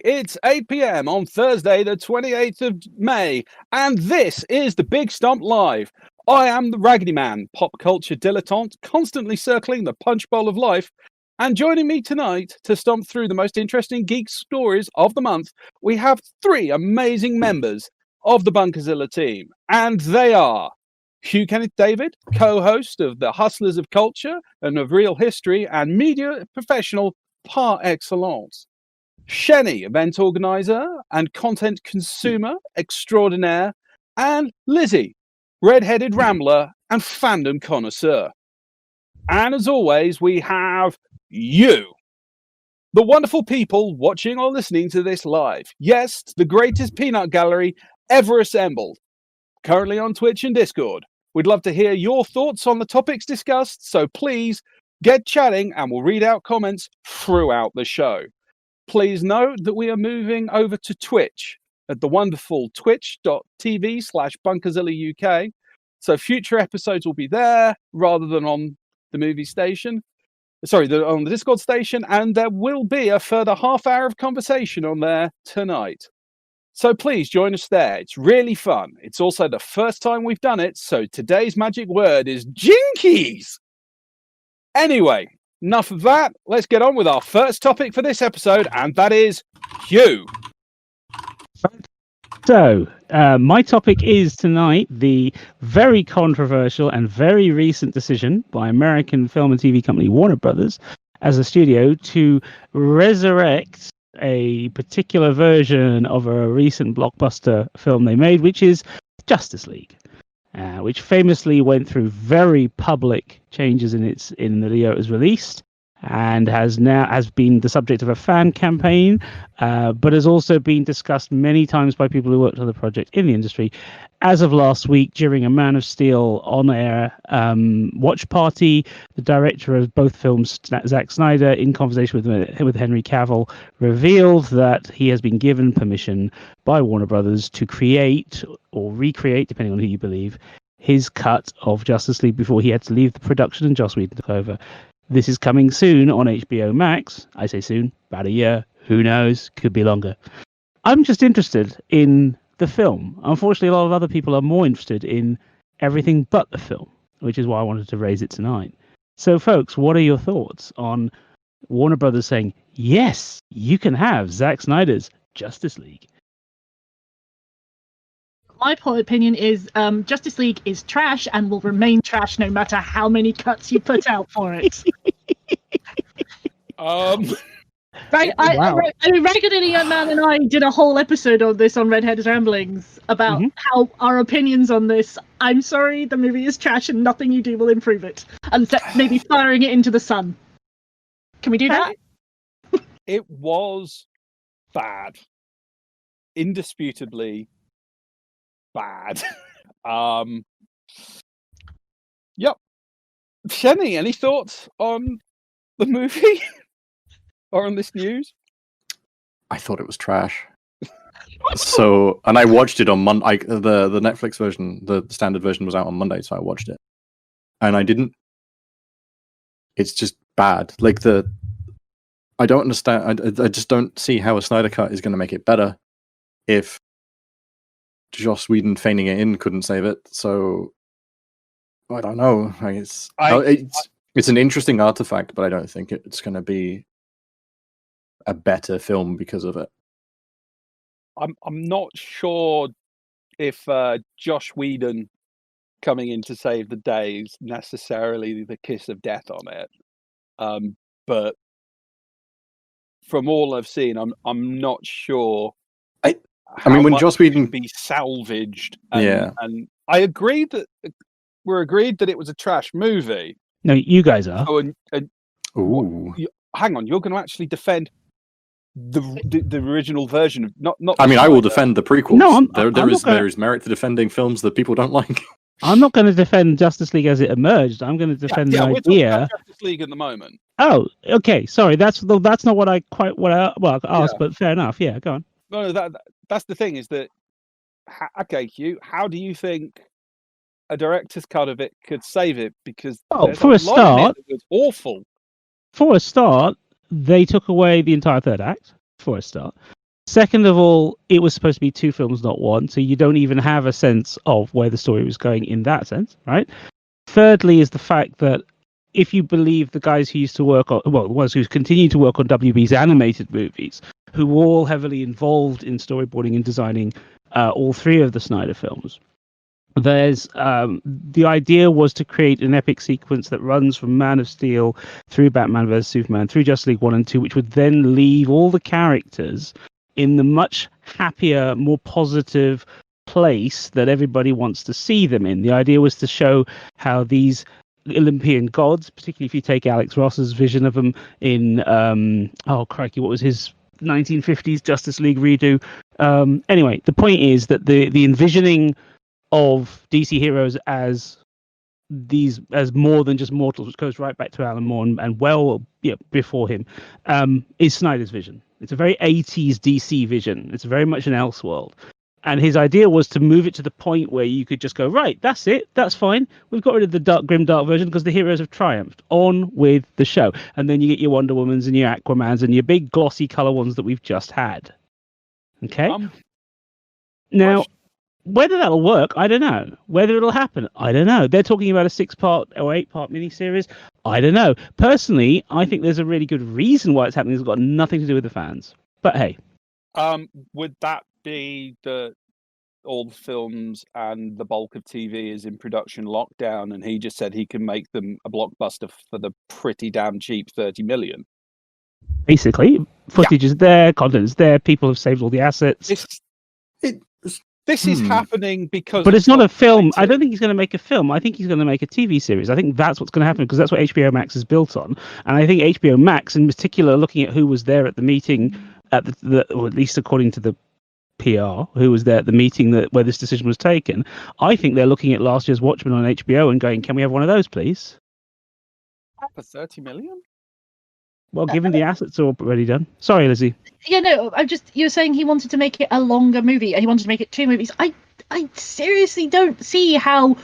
It's 8 p.m. on Thursday, the 28th of May, and this is the Big Stomp Live. I am the Raggedyman, pop culture dilettante, constantly circling the punch bowl of life. And joining me tonight to stomp through the most interesting geek stories of the month, we have three amazing members of the Bunkazilla team. And they are Hugh David, co-host of the Hustlers of Culture and of Real History and media professional par excellence. Shenny, event organizer and content consumer extraordinaire. And Lizzie, red-headed rambler and fandom connoisseur. And as always, we have you, the wonderful people watching or listening to this live. Yes, the greatest peanut gallery ever assembled. Currently on Twitch and Discord. We'd love to hear your thoughts on the topics discussed, so please get chatting and we'll read out comments throughout the show. Please note that we are moving over to Twitch at the wonderful twitch.tv/Bunkazilla UK. So future episodes will be there rather than on the movie station. Sorry, on the Discord station, and there will be a further half hour of conversation on there tonight. So please join us there. It's really fun. It's also the first time we've done it, so today's magic word is jinkies. Anyway, enough of that. Let's get on with our first topic for this episode, and that is Hugh. So, my topic is tonight the very controversial and very recent decision by American film and TV company Warner Brothers as a studio to resurrect a particular version of a recent blockbuster film they made, which is Justice League, which famously went through very public changes in the year it was released, and has been the subject of a fan campaign, but has also been discussed many times by people who worked on the project in the industry. As of last week, during a Man of Steel on-air watch party, the director of both films, Zack Snyder, in conversation with Henry Cavill, revealed that he has been given permission by Warner Brothers to create or recreate, depending on who you believe, his cut of Justice League before he had to leave the production and Joss Whedon took over. This is coming soon on HBO Max. I say soon, about a year. Who knows? Could be longer. I'm just interested in the film. Unfortunately, a lot of other people are more interested in everything but the film, which is why I wanted to raise it tonight. So, folks, what are your thoughts on Warner Brothers saying, yes, you can have Zack Snyder's Justice League? My opinion is Justice League is trash and will remain trash no matter how many cuts you put out for it. Right, Wow. Raggedyman and I did a whole episode on this on Redhead's Ramblings about how our opinions on this. I'm sorry, the movie is trash and nothing you do will improve it. And maybe firing it into the sun. Can we do that? It was bad. Indisputably bad. Yep. Shenny, any thoughts on the movie? Or on this news? I thought it was trash. So, and I watched it on Monday. The Netflix version, the standard version, was out on Monday, so I watched it, and I didn't. It's just bad. Like I don't understand. I just don't see how a Snyder Cut is going to make it better if Joss Whedon phoning it in couldn't save it. So I don't know. It's an interesting artifact, but I don't think it's going to be a better film because of it. I'm not sure if Joss Whedon coming in to save the day is necessarily the kiss of death on it. But from all I've seen, I'm not sure. I mean, when Joss Whedon be salvaged, and I agreed that we're agreed that it was a trash movie. No, you guys are. Oh, hang on, you're going to actually defend the original version of not. I mean, I will defend the prequels. No, there is merit to defending films that people don't like. I'm not going to defend Justice League as it emerged. I'm going to defend the we're idea. talking about Justice League at the moment. Oh, okay. Sorry, that's not what I asked, but fair enough. Yeah, go on. No, that's the thing is that. Okay, Hugh, how do you think a director's cut of it could save it? Because for a start, it was awful. For a start, they took away the entire third act. For a start, Second of all, it was supposed to be 2 films, not 1, so you don't even have a sense of where the story was going in that sense, right? Thirdly is the fact that if you believe the guys who used to work on, well, the ones who continue to work on WB's animated movies, who were all heavily involved in storyboarding and designing all 3 of the Snyder films, there's the idea was to create an epic sequence that runs from Man of Steel through Batman vs Superman through Justice League 1 and 2, which would then leave all the characters in the much happier, more positive place that everybody wants to see them in. The idea was to show how these Olympian gods, particularly if you take Alex Ross's vision of them in oh crikey, what was his 1950s Justice League redo? Anyway, the point is that the envisioning of DC heroes as more than just mortals, which goes right back to Alan Moore and well before him, is Snyder's vision. It's a very 80s DC vision. It's very much an Elseworld. And his idea was to move it to the point where you could just go, right, that's it, that's fine. We've got rid of the grim dark version because the heroes have triumphed. On with the show. And then you get your Wonder Womans and your Aquamans and your big glossy colour ones that we've just had. Okay? Now, whether that'll work, I don't know. Whether it'll happen, I don't know. They're talking about a 6-part or 8-part miniseries. I don't know. Personally, I think there's a really good reason why it's happening. It's got nothing to do with the fans. But hey. Would that be that all the films and the bulk of TV is in production lockdown, and he just said he can make them a blockbuster for the pretty damn cheap 30 million? Basically, footage is there, content is there, people have saved all the assets. This is happening because... But it's not a film. I don't think he's going to make a film. I think he's going to make a TV series. I think that's what's going to happen because that's what HBO Max is built on. And I think HBO Max, in particular, looking at who was there at the meeting, or at least according to the PR, who was there at the meeting where this decision was taken, I think they're looking at last year's Watchmen on HBO and going, can we have one of those, please? For 30 million? Well, given the assets are already done. Sorry, Lizzie. Yeah, no, you were saying he wanted to make it a longer movie. He wanted to make it 2 movies. I seriously don't see how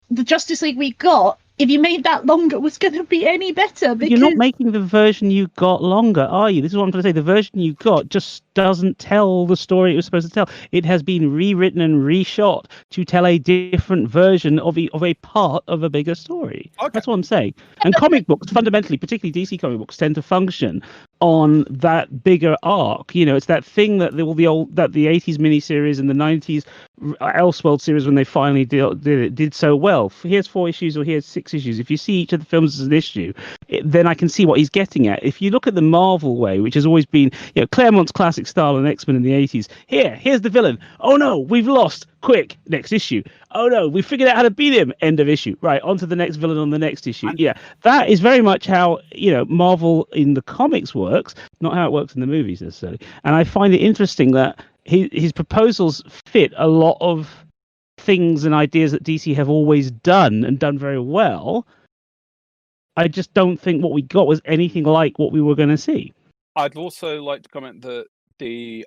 the Justice League we got, if you made that longer, was going to be any better. Because... You're not making the version you got longer, are you? This is what I'm trying to say. The version you got just doesn't tell the story it was supposed to tell. It has been rewritten and reshot to tell a different version of a part of a bigger story. Okay. That's what I'm saying. And comic books, fundamentally, particularly DC comic books, tend to function on that bigger arc. You know, it's that thing that the 80s miniseries and the 90s Elseworld series, when they finally did so well. Here's 4 issues or here's 6 issues. If you see each of the films as an issue, then I can see what he's getting at. If you look at the Marvel way, which has always been, Claremont's classic style and X-Men in the 80s. Here's the villain. Oh no, we've lost. Quick, next issue. Oh no, we figured out how to beat him. End of issue. Right, on to the next villain on the next issue. That is very much how Marvel in the comics works, not how it works in the movies necessarily. And I find it interesting that his proposals fit a lot of things and ideas that DC have always done and done very well. I just don't think what we got was anything like what we were going to see. I'd also like to comment that the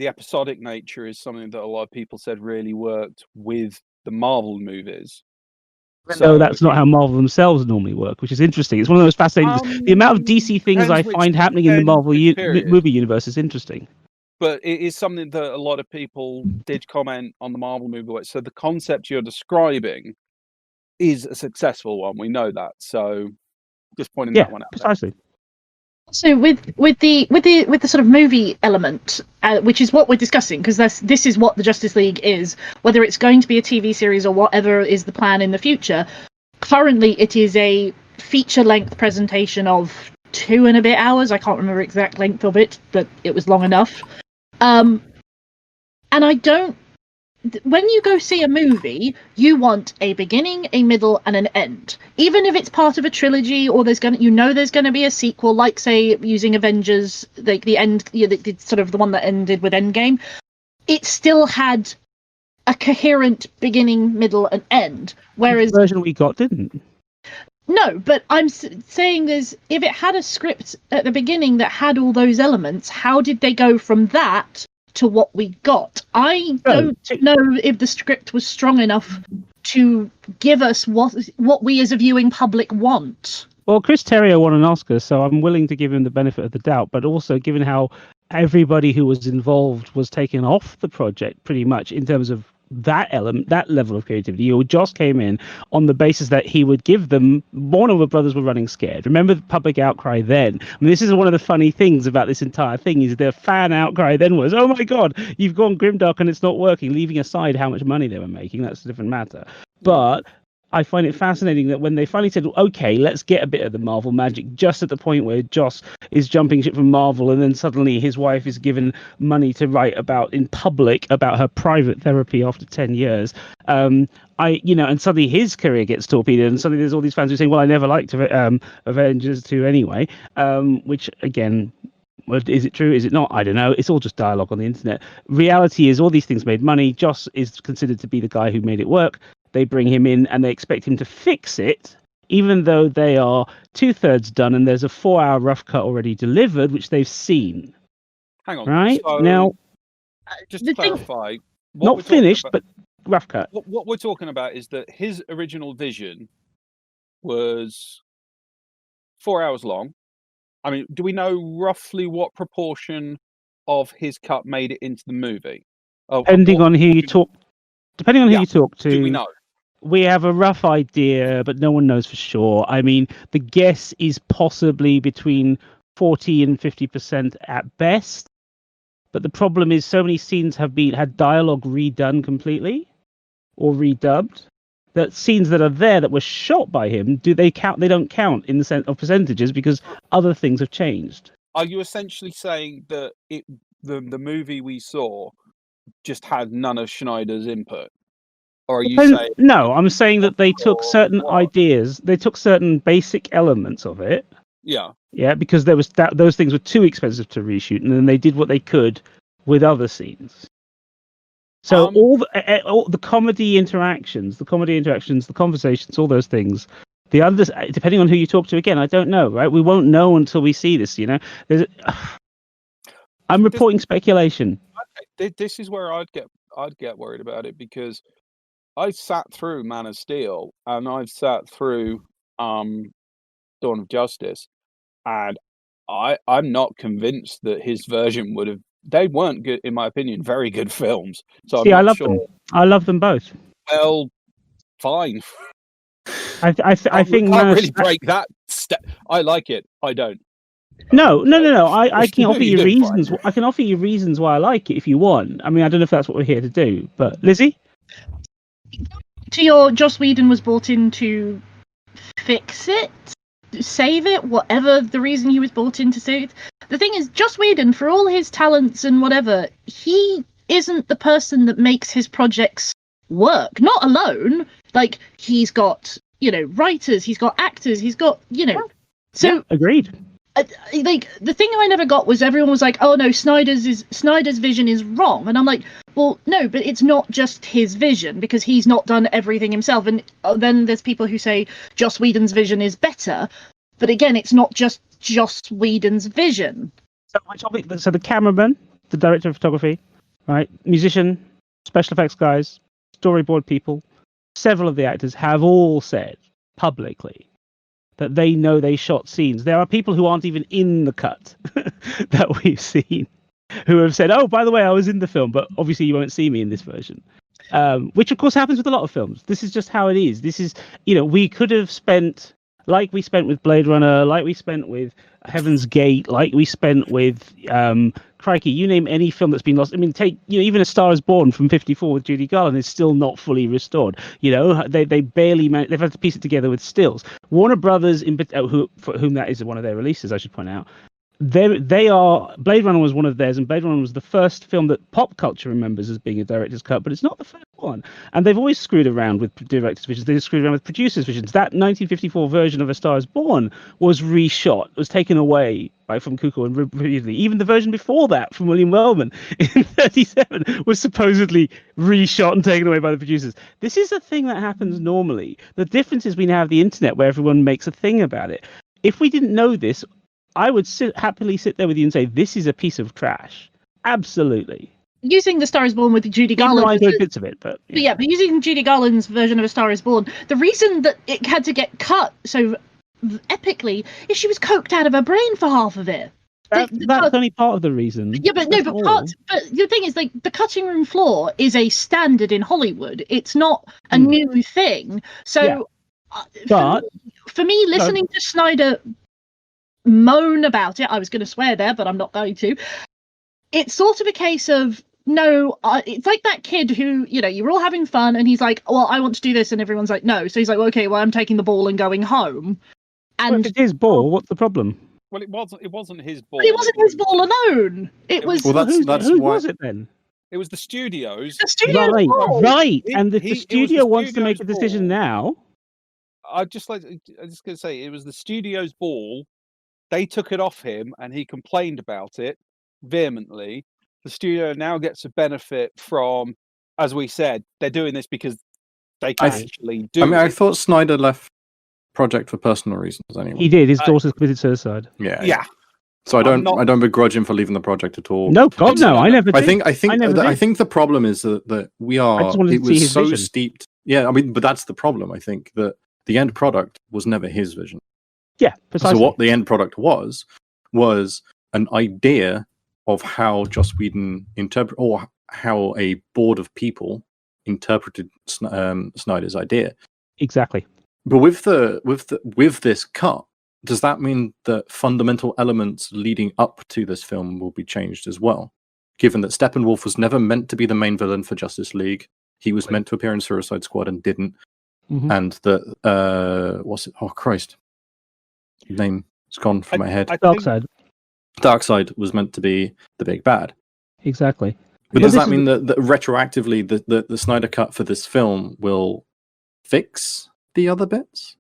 episodic nature is something that a lot of people said really worked with the Marvel movies. So that's not how Marvel themselves normally work, which is interesting. It's one of those fascinating. The amount of DC things I find happening in the Marvel movie universe is interesting. But it is something that a lot of people did comment on the Marvel movie. So the concept you're describing is a successful one. We know that. So just pointing that one out. Precisely. So with the sort of movie element, which is what we're discussing, because this is what the Justice League is, whether it's going to be a TV series or whatever is the plan in the future. Currently, it is a feature-length presentation of 2 and a bit hours. I can't remember the exact length of it, but it was long enough. And I don't. When you go see a movie, you want a beginning, a middle, and an end. Even if it's part of a trilogy, or there's going to be a sequel, like say using Avengers, like the end, sort of the one that ended with Endgame. It still had a coherent beginning, middle, and end. Whereas the version we got didn't. No, but I'm saying if it had a script at the beginning that had all those elements, how did they go from that to what we got? I don't know if the script was strong enough to give us what we as a viewing public want. Well, Chris Terrio won an Oscar, so I'm willing to give him the benefit of the doubt. But also, given how everybody who was involved was taken off the project pretty much in terms of that element, that level of creativity. Joss came in on the basis that he would give them. Warner Brothers were running scared. Remember the public outcry then? I mean, this is one of the funny things about this entire thing is the fan outcry then was, oh my God, you've gone grimdark and it's not working, leaving aside how much money they were making. That's a different matter. But I find it fascinating that when they finally said, okay, let's get a bit of the Marvel magic, just at the point where Joss is jumping ship from Marvel, and then suddenly his wife is given money to write about in public about her private therapy after 10 years. And suddenly his career gets torpedoed, and suddenly there's all these fans who are saying, well, I never liked Avengers 2 anyway, which again, is it true? Is it not? I don't know. It's all just dialogue on the internet. Reality is all these things made money. Joss is considered to be the guy who made it work. They bring him in and they expect him to fix it, even though they are 2/3 done and there's a 4-hour rough cut already delivered, which they've seen. Hang on. Right? So, now, just to clarify, not finished, but rough cut. What we're talking about is that his original vision was 4 hours long. I mean, do we know roughly what proportion of his cut made it into the movie? Depending on who you talk to, do we know? We have a rough idea, but no one knows for sure. I mean, the guess is possibly between 40 and 50% at best. But the problem is so many scenes have had dialogue redone completely or redubbed. That scenes that are there that were shot by him, they count? They don't count in the sense of percentages because other things have changed. Are you essentially saying that the movie we saw just had none of Schneider's input? Or are you saying... No, I'm saying that they took certain ideas, they took certain basic elements of it. Yeah. Yeah, because there was those things were too expensive to reshoot, and then they did what they could with other scenes. So all the comedy interactions, the conversations, all those things, depending on who you talk to, again, I don't know, right? We won't know until we see this, you know? I'm reporting speculation. This is where I'd get worried about it, because I sat through Man of Steel and I've sat through Dawn of Justice, and I'm not convinced that his version would have. They weren't good, in my opinion, very good films. So I love them. I love them both. Well, fine. I think can't really break that step. I like it. I don't. No. I can offer you reasons. Fine. I can offer you reasons why I like it if you want. I mean, I don't know if that's what we're here to do, but Lizzie? To your Joss Whedon was brought in to fix it, save it, whatever the reason he was brought in to save it. The thing is, Joss Whedon, for all his talents and whatever, he isn't the person that makes his projects work. Not alone. Like, he's got, writers, he's got actors, he's got, So, yeah, agreed. Like, the thing I never got was everyone was like, oh no, Snyder's vision is wrong. And I'm like, well, no, but it's not just his vision, because he's not done everything himself. And then there's people who say Joss Whedon's vision is better. But again, it's not just Joss Whedon's vision. So the cameraman, the director of photography, right, musician, special effects guys, storyboard people, several of the actors have all said publicly that they know they shot scenes. There are people who aren't even in the cut that we've seen who have said, oh, by the way, I was in the film, but obviously you won't see me in this version. Which, of course, happens with a lot of films. This is just how it is. This is, we could have spent, like we spent with Blade Runner, like we spent with Heaven's Gate, like we spent with, crikey, you name any film that's been lost. I mean, take, even A Star is Born from 1954 with Judy Garland is still not fully restored. They barely they've had to piece it together with stills. Warner Brothers, for whom that is one of their releases, I should point out, they are. Blade Runner was one of theirs, and Blade Runner was the first film that pop culture remembers as being a director's cut, but it's not the first one. And they've always screwed around with director's visions. They've screwed around with producers' visions. That 1954 version of A Star Is Born was reshot, was taken away from Kuko and repeatedly. Even the version before that from William Wellman in 1937 was supposedly reshot and taken away by the producers. This is a thing that happens normally. The difference is we now have the internet where everyone makes a thing about it. If we didn't know this, I would happily sit there with you and say, this is a piece of trash. Absolutely. Using The Star is Born with Judy Garland. I enjoyed bits of it, but using Judy Garland's version of A Star is Born, the reason that it had to get cut so epically is she was coked out of her brain for half of it. That's only part of the reason. Yeah, but That's no, all. but the thing is, like, the cutting room floor is a standard in Hollywood. It's not a new thing. So, Yeah. But for me, listening to Snyder moan about it, I was going to swear there, but I'm not going to. It's sort of a case of, no, it's like that kid who, you're all having fun, and he's like, well, I want to do this, and everyone's like, no. So he's like, well, okay, well, I'm taking the ball and going home. And if it's his ball, what's the problem? Well, it wasn't his ball. But it wasn't his ball alone. It was. Well, that's who why was it then? It was the studios. The studio ball. Right. It- And if he- the it was studio the wants to make a studio's decision ball. now, I'm just going to say, it was the studio's ball. They took it off him, and he complained about it vehemently. The studio now gets a benefit from, as we said, they're doing this because they can actually do. I mean, I it. thought Snyder left project for personal reasons anyway. he did. His daughter's committed suicide. Yeah. So I I'm don't begrudge him for leaving the project at all. No, God, no. I never did. I think the problem is that we are. just wanted It to see was his so vision. steeped. Yeah, I mean, but that's the problem. I think that the end product was never his vision. Yeah, precisely. So what the end product was an idea of how Joss Whedon interpret, or how a board of people interpreted Snyder's idea. Exactly. But with this cut, does that mean that fundamental elements leading up to this film will be changed as well? Given that Steppenwolf was never meant to be the main villain for Justice League, he was meant to appear in Suicide Squad and didn't. Mhm. And that what's it? Oh Christ, name has gone from my head. Darkseid. Darkseid was meant to be the big bad. Exactly. But But does this that mean that retroactively the Snyder cut for this film will fix the other bits?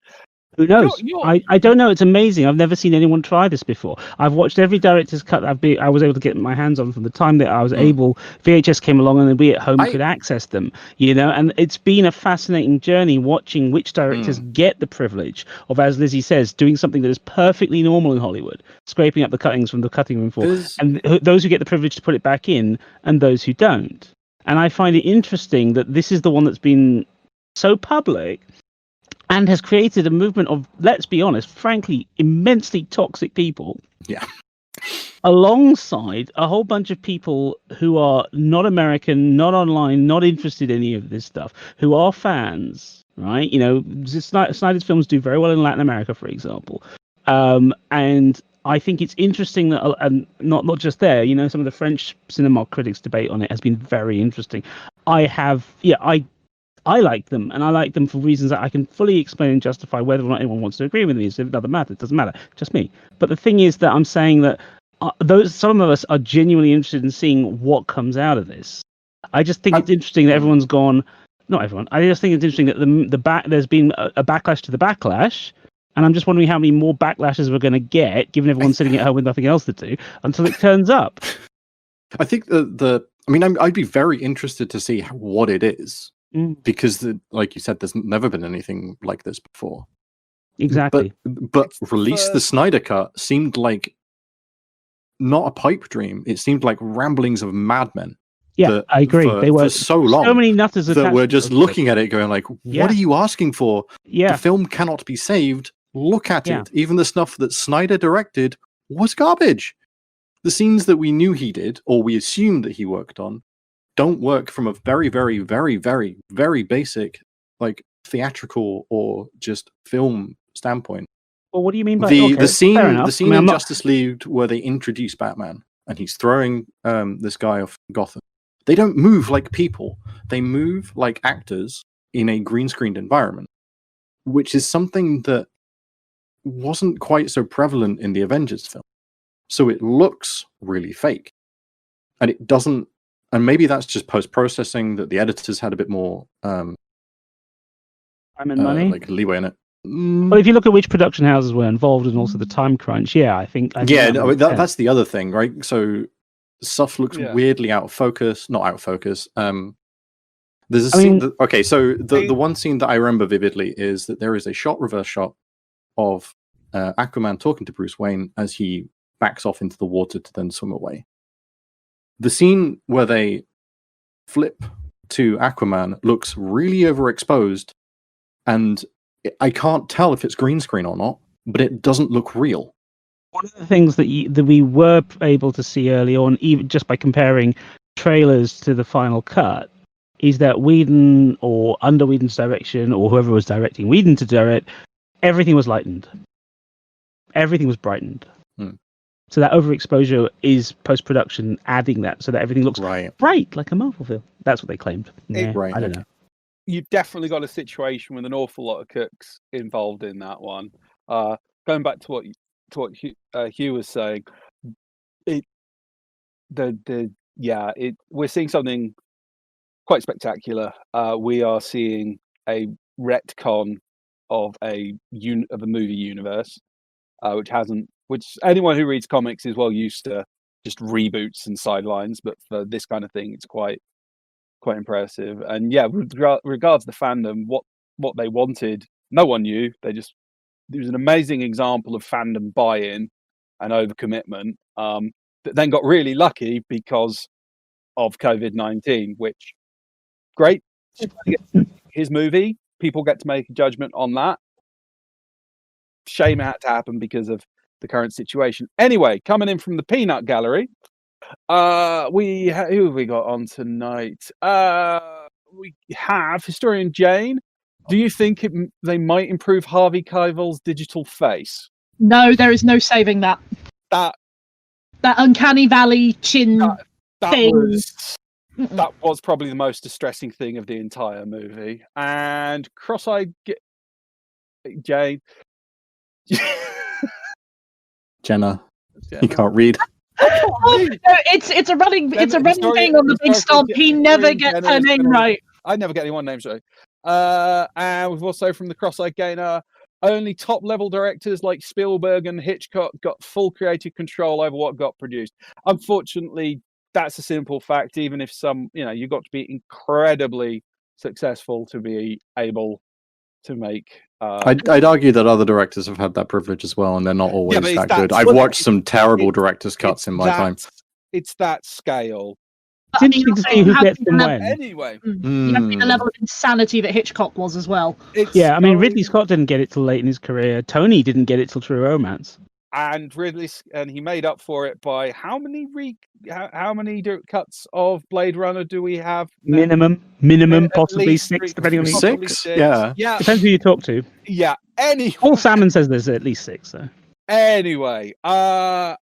Who knows? You're- I don't know. It's amazing. I've never seen anyone try this before. I've watched every director's cut that I was able to get my hands on from the time that I was able. VHS came along, and then we at home could access them. And it's been a fascinating journey watching which directors get the privilege of, as Lizzie says, doing something that is perfectly normal in Hollywood, scraping up the cuttings from the cutting room floor, and those who get the privilege to put it back in, and those who don't. And I find it interesting that this is the one that's been so public and has created a movement of, let's be honest, frankly, immensely toxic people. Yeah. Alongside a whole bunch of people who are not American, not online, not interested in any of this stuff, who are fans, right? Snyder's films do very well in Latin America, for example. And I think it's interesting that, and not just there, some of the French cinema critics debate on it has been very interesting. I like them, and I like them for reasons that I can fully explain and justify. Whether or not anyone wants to agree with me is another matter. It doesn't matter, just me. But the thing is that I'm saying that some of us are genuinely interested in seeing what comes out of this. I just think it's interesting that everyone's gone. Not everyone. I just think it's interesting that there's been a backlash to the backlash, and I'm just wondering how many more backlashes we're going to get, given everyone's sitting at home with nothing else to do, until it turns up. I think I'd be very interested to see what it is. Because, like you said, there's never been anything like this before. Exactly. But release the Snyder Cut seemed like not a pipe dream. It seemed like ramblings of madmen. Yeah, I agree. They were for so long. So many nutters that we're just looking at it, going like, "What are you asking for? Yeah, the film cannot be saved. Look at it. Even the stuff that Snyder directed was garbage. The scenes that we knew he did, or we assumed that he worked on, don't work from a very, very, very, very, very basic, like theatrical or just film standpoint." Well, what do you mean by the scene in not... Justice League where they introduce Batman and he's throwing this guy off Gotham? They don't move like people; they move like actors in a green screened environment, which is something that wasn't quite so prevalent in the Avengers film. So it looks really fake, and it doesn't. And maybe that's just post-processing, that the editors had a bit more time and money, like leeway in it. Well, if you look at which production houses were involved and also the time crunch, I think that's the other thing, right? So stuff looks weirdly out of focus. Not out of focus. There's a scene. The one scene that I remember vividly is that there is a reverse shot of Aquaman talking to Bruce Wayne as he backs off into the water to then swim away. The scene where they flip to Aquaman looks really overexposed, and I can't tell if it's green screen or not, but it doesn't look real. one of the things that we were able to see early on, even just by comparing trailers to the final cut, is that Whedon, or under Whedon's direction, or whoever was directing Whedon to direct, everything was lightened. Everything was brightened. So that overexposure is post-production adding that, so that everything looks bright like a Marvel film. That's what they claimed. I don't know. You've definitely got a situation with an awful lot of cooks involved in that one. Going back to what Hugh was saying, we're seeing something quite spectacular. We are seeing a retcon of a movie universe, which anyone who reads comics is well used to, just reboots and sidelines. But for this kind of thing, it's quite impressive. And yeah, with regards to the fandom, what they wanted, no one knew. It was an amazing example of fandom buy-in and overcommitment. That then got really lucky because of COVID-19, which great. His movie, people get to make a judgment on that. Shame it had to happen because of the current situation. Anyway, coming in from the peanut gallery, who have we got on tonight? We have historian Jane. Do you think they might improve Harvey Keitel's digital face? No, there is no saving that. That uncanny valley chin thing. That was probably the most distressing thing of the entire movie. And cross-eyed Jane. Jenna, you can't read. It's a running thing on the Big Stomp. He never gets her name right. I never get anyone's names right. And we've also, from the cross-eyed gainer, only top-level directors like Spielberg and Hitchcock got full creative control over what got produced. Unfortunately, that's a simple fact. Even if you've got to be incredibly successful to be able to make. I'd argue that other directors have had that privilege as well, and they're not always that good. I've watched some terrible director's cuts in my time. It's that scale. It's interesting to see who gets them when. Anyway, you have to see the level of insanity that Hitchcock was as well. I mean, Ridley Scott didn't get it till late in his career. Tony didn't get it till True Romance. And he made up for it by how many cuts of Blade Runner do we have? Minimum, possibly 6, depending on the 6. Yeah, depends who you talk to. Yeah. Anyway, Paul Salmon says there's at least 6. So anyway, and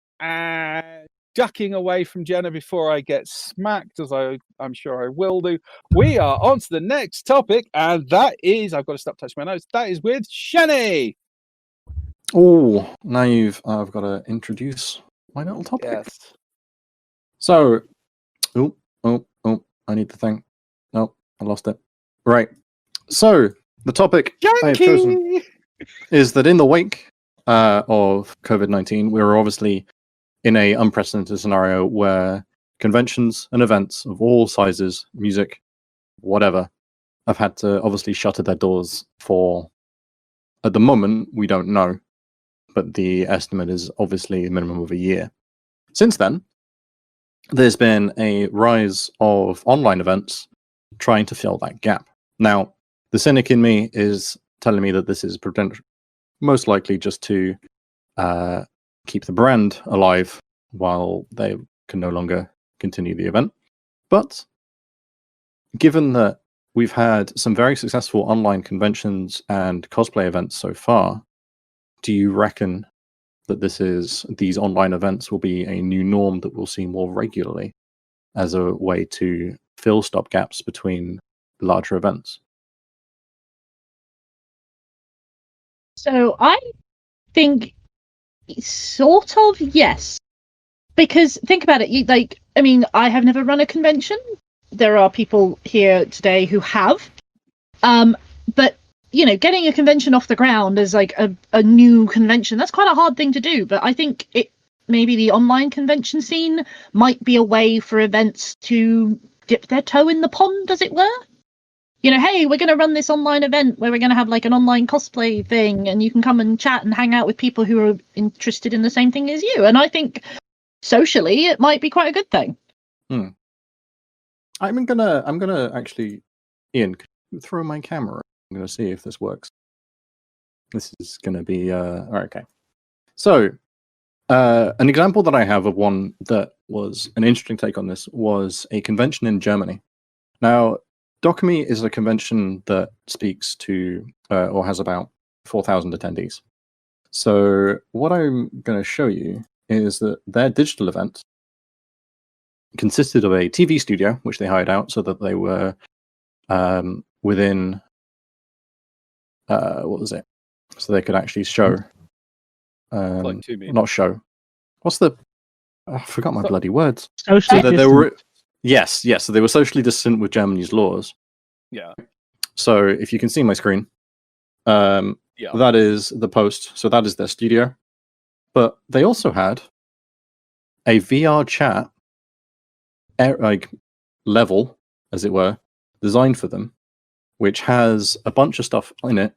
ducking away from Jenna before I get smacked, as I'm sure I will do. We are on to the next topic, and that is, I've got to stop touching my nose. That is with Shani. Oh, now I've got to introduce my little topic. Yes. So, I need the thing. No, I lost it. Right. So, the topic I have chosen is that in the wake of COVID-19, we're obviously in a unprecedented scenario where conventions and events of all sizes, music, whatever, have had to obviously shutter their doors for, at the moment, we don't know, but the estimate is obviously a minimum of a year. Since then, there's been a rise of online events trying to fill that gap. Now, the cynic in me is telling me that this is most likely just to keep the brand alive while they can no longer continue the event. But given that we've had some very successful online conventions and cosplay events so far, do you reckon that these online events will be a new norm that we'll see more regularly as a way to fill stopgaps between larger events? So I think sort of yes. Because think about it, I have never run a convention. There are people here today who have. But getting a convention off the ground as like a new convention, that's quite a hard thing to do. But I think maybe the online convention scene might be a way for events to dip their toe in the pond, as it were. Hey, we're going to run this online event where we're going to have like an online cosplay thing, and you can come and chat and hang out with people who are interested in the same thing as you. And I think socially it might be quite a good thing. I'm gonna actually, Ian, could you throw my camera? I'm gonna see if this works. This is gonna be okay. So An example that I have of one that was an interesting take on this was a convention in Germany. Now, Dokumi is a convention that speaks to or has about 4,000 attendees. So what I'm going to show you is that their digital event consisted of a TV studio, which they hired out so that they were within, what was it? So they could actually show. Like 2 meters. Not show. What's the... I forgot my bloody words. Socially So distant. they were... Yes. So they were socially distant with Germany's laws. Yeah. So if you can see my screen, Yeah. that is the post. So that is their studio. But they also had a VR chat like level, as it were, designed for them, which has a bunch of stuff in it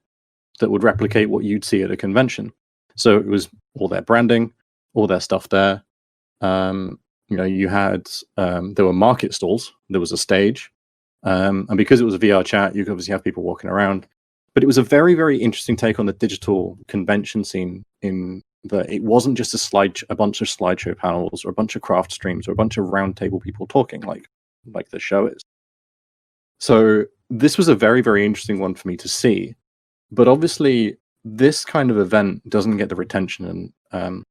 that would replicate what you'd see at a convention. So it was all their branding, all their stuff there. You had there were market stalls, there was a stage, and because it was a VR chat, you could obviously have people walking around. But it was a very, very interesting take on the digital convention scene in that it wasn't just a bunch of slideshow panels or a bunch of craft streams or a bunch of roundtable people talking like the show is. So this was a very, very interesting one for me to see. But obviously, this kind of event doesn't get the retention and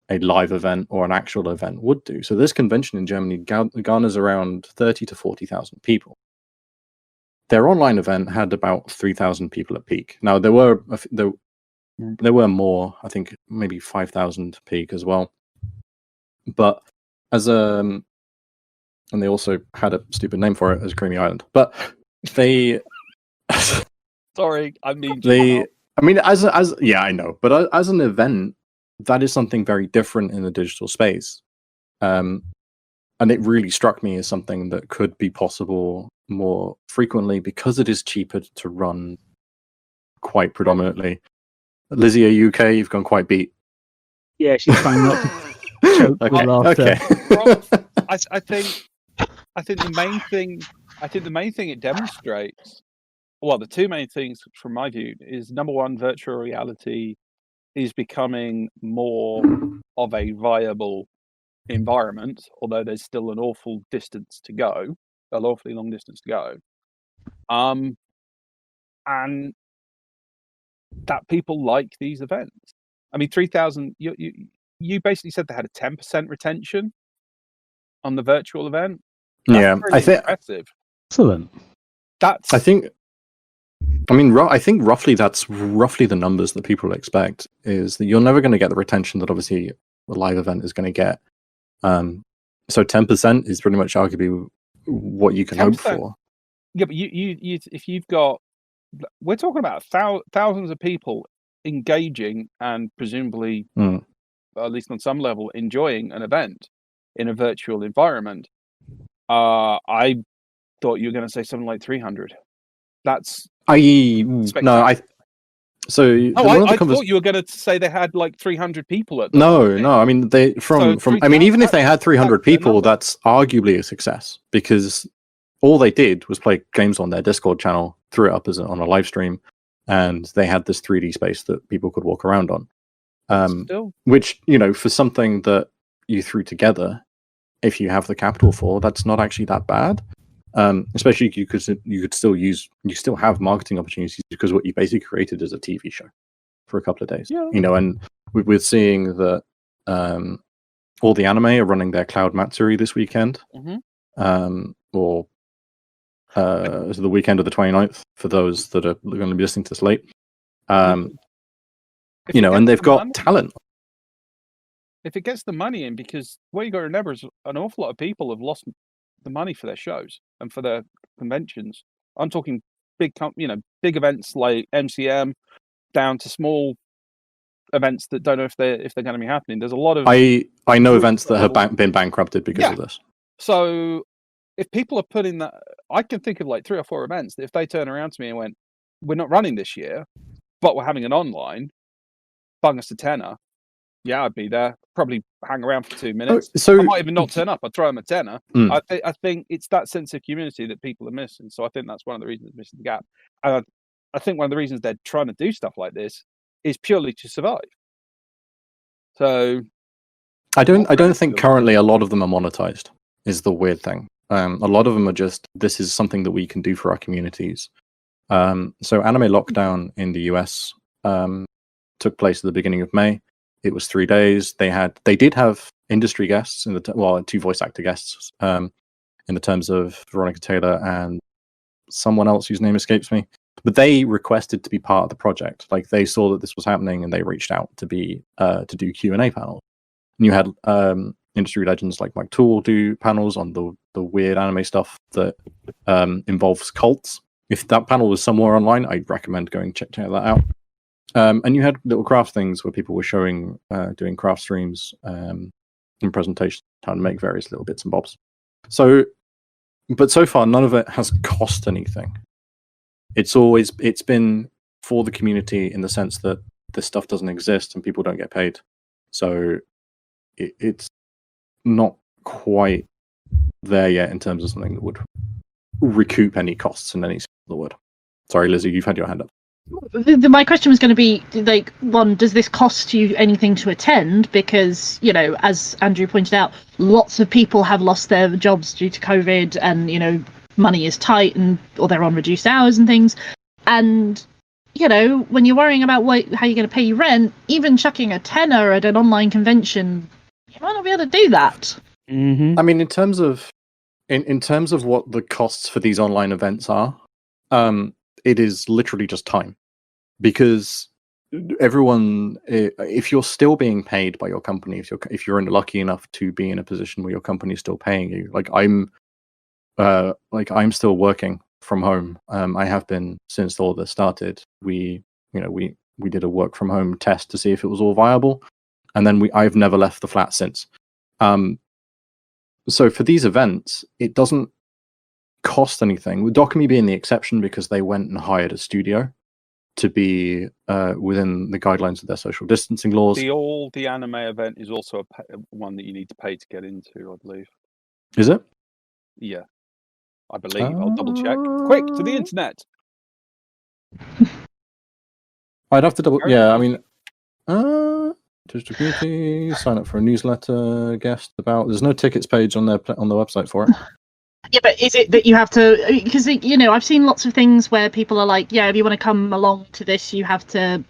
a live event or an actual event would do. So this convention in Germany garners around 30 to 40,000 people. Their online event had about 3,000 people at peak. Now there were more, I think maybe 5,000 peak as well. But as and they also had a stupid name for it as Creamy Island. But they Sorry, I mean yeah, I know. But as an event, that is something very different in the digital space. And it really struck me as something that could be possible more frequently because it is cheaper to run quite predominantly. Lizzie UK, you've gone quite beat. Yeah, she's trying not to choke with laughter. Okay. I think the main thing it demonstrates, well, the two main things from my view is, number one, virtual reality is becoming more of a viable environment, although there's still an awfully long distance to go. And that people like these events. I mean, 3,000. You basically said they had a 10% retention on the virtual event. That's I think impressive. Excellent. I think roughly that's roughly the numbers that people expect, is that you're never going to get the retention that obviously a live event is going to get. So 10% is pretty much arguably what you can hope for. Yeah, but you if you've got, we're talking about thousands of people engaging and presumably, at least on some level, enjoying an event in a virtual environment. I thought you were going to say something like 300. That's I thought you were going to say they had like 300 people at the No. I mean, even if they had 300 people, that's arguably a success, because all they did was play games on their Discord channel, threw it up on a live stream, and they had this 3D space that people could walk around on. Which, for something that you threw together, if you have the capital for, that's not actually that bad. Especially you could still have marketing opportunities, because what you basically created is a TV show for a couple of days. Yeah. And we're seeing that all the anime are running their Cloud Matsuri this weekend, or the weekend of the 29th for those that are going to be listening to this late. And they've got talent. If it gets the money in, because what you got to remember is an awful lot of people have lost the money for their shows and for their conventions. I'm talking big events like MCM, down to small events that don't know if they're going to be happening. There's a lot of I know events that have been bankrupted because of this. So if people are putting that, I can think of like 3 or 4 events that if they turn around to me and went, "We're not running this year, but we're having an online, bung us a tenner." Yeah, I'd be there. Probably hang around for 2 minutes. I might even not turn up. I'd throw them a tenner. I think it's that sense of community that people are missing. So I think that's one of the reasons it's missing the gap. And I think one of the reasons they're trying to do stuff like this is purely to survive. So I don't think currently a lot of them are monetized. Is the weird thing. A lot of them are just, this is something that we can do for our communities. So Anime Lockdown in the US took place at the beginning of May. It was 3 days. They did have industry guests in the 2 voice actor guests in the terms of Veronica Taylor and someone else whose name escapes me. But they requested to be part of the project. Like, they saw that this was happening and they reached out to do Q&A panels. And you had industry legends like Mike Toole do panels on the weird anime stuff that involves cults. If that panel was somewhere online, I'd recommend going check that out. And you had little craft things where people were showing, doing craft streams and presentations, how to make various little bits and bobs. But so far, none of it has cost anything. It's been for the community in the sense that this stuff doesn't exist and people don't get paid. So it's not quite there yet in terms of something that would recoup any costs in any sense of the word. Sorry, Lizzie, you've had your hand up. My question was going to be, like, one, does this cost you anything to attend? Because, you know, as Andrew pointed out, lots of people have lost their jobs due to COVID, and, you know, money is tight, or they're on reduced hours and things. And, you know, when you're worrying about how you're going to pay your rent, even chucking a tenner at an online convention, you might not be able to do that. Mm-hmm. I mean, in terms of what the costs for these online events are, it is literally just time, because everyone, if you're still being paid by your company, if you're lucky enough to be in a position where your company is still paying you, like I'm still working from home. I have been since all this started. We did a work from home test to see if it was all viable, and then I've never left the flat since. So for these events, it doesn't cost anything, with Dokumi being the exception because they went and hired a studio to be within the guidelines of their social distancing laws. The anime event is also one that you need to pay to get into, I believe. Is it? Yeah, I believe. I'll double check. Quick, to the internet. I'd have to double. Yeah, I mean, digital community, sign up for a newsletter, guest about. There's no tickets page on the website for it. Yeah, but is it that you have to? Because, you know, I've seen lots of things where people are like, yeah, if you want to come along to this, you have to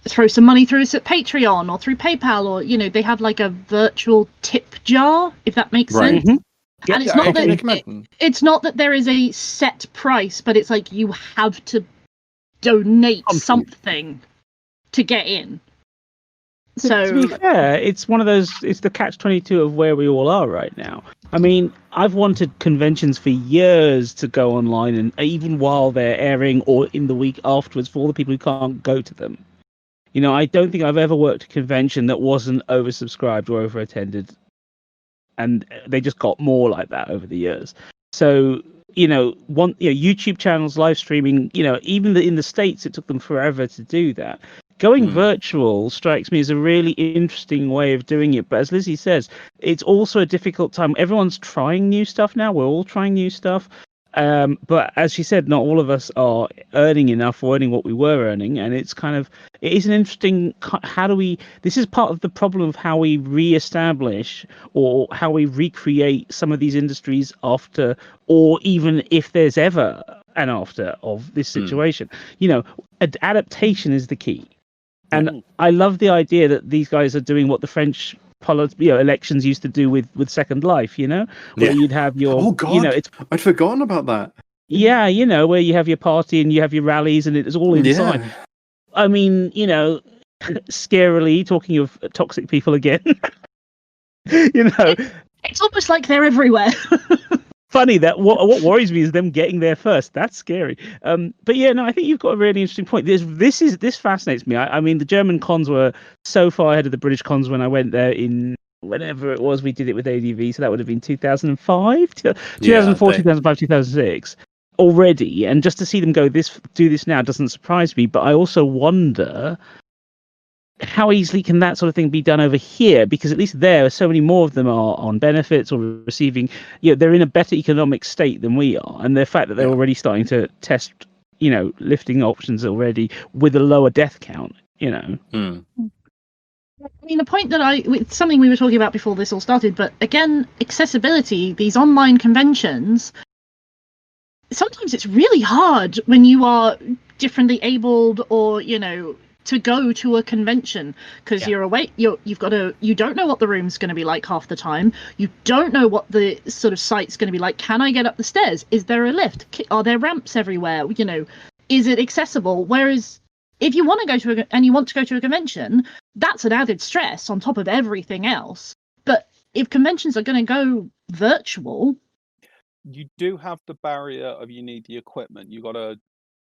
throw some money through us at Patreon or through PayPal, or, you know, they have like a virtual tip jar, if that makes sense. Mm-hmm. And it's not that there is a set price, but it's like you have to donate something to get in. So to be fair, it's one of those. It's the catch-22 of where we all are right now. I mean, I've wanted conventions for years to go online, and even while they're airing or in the week afterwards, for all the people who can't go to them. You know, I don't think I've ever worked a convention that wasn't oversubscribed or overattended, and they just got more like that over the years. So, you know, YouTube channels, live streaming. You know, even in the States, it took them forever to do that. Going virtual strikes me as a really interesting way of doing it. But as Lizzie says, it's also a difficult time. Everyone's trying new stuff now. We're all trying new stuff. But as she said, not all of us are earning enough or earning what we were earning. And it is an interesting, this is part of the problem of how we reestablish or how we recreate some of these industries after, or even if there's ever an after of this situation. You know, adaptation is the key. And I love the idea that these guys are doing what the French elections used to do with Second Life, you know, where you'd have your, oh god, you know, I'd forgotten about that. Yeah, you know, where you have your party and you have your rallies and it's all inside. Yeah. I mean, you know, scarily, talking of toxic people again, you know, it's almost like they're everywhere. Funny that what worries me is them getting there first. That's scary. But yeah, no, I think you've got a really interesting point. This fascinates me. I mean, the German cons were so far ahead of the British cons when I went there in whenever it was we did it with ADV. So that would have been 2005, 2004, 2005, 2006 already. And just to see them do this now doesn't surprise me. But I also wonder how easily can that sort of thing be done over here? Because at least there, so many more of them are on benefits or receiving, they're in a better economic state than we are. And the fact that they're already starting to test, lifting options already with a lower death count, I mean, the point that it's something we were talking about before this all started, but again, accessibility, these online conventions, sometimes it's really hard when you are differently abled or, to go to a convention because you're away, you don't know what the room's going to be like half the time. You don't know what the sort of site's going to be like. Can I get up the stairs? Is there a lift? Are there ramps everywhere? Is it accessible? Whereas if you want to go to a convention, that's an added stress on top of everything else. But if conventions are going to go virtual, you do have the barrier of you need the equipment. You got to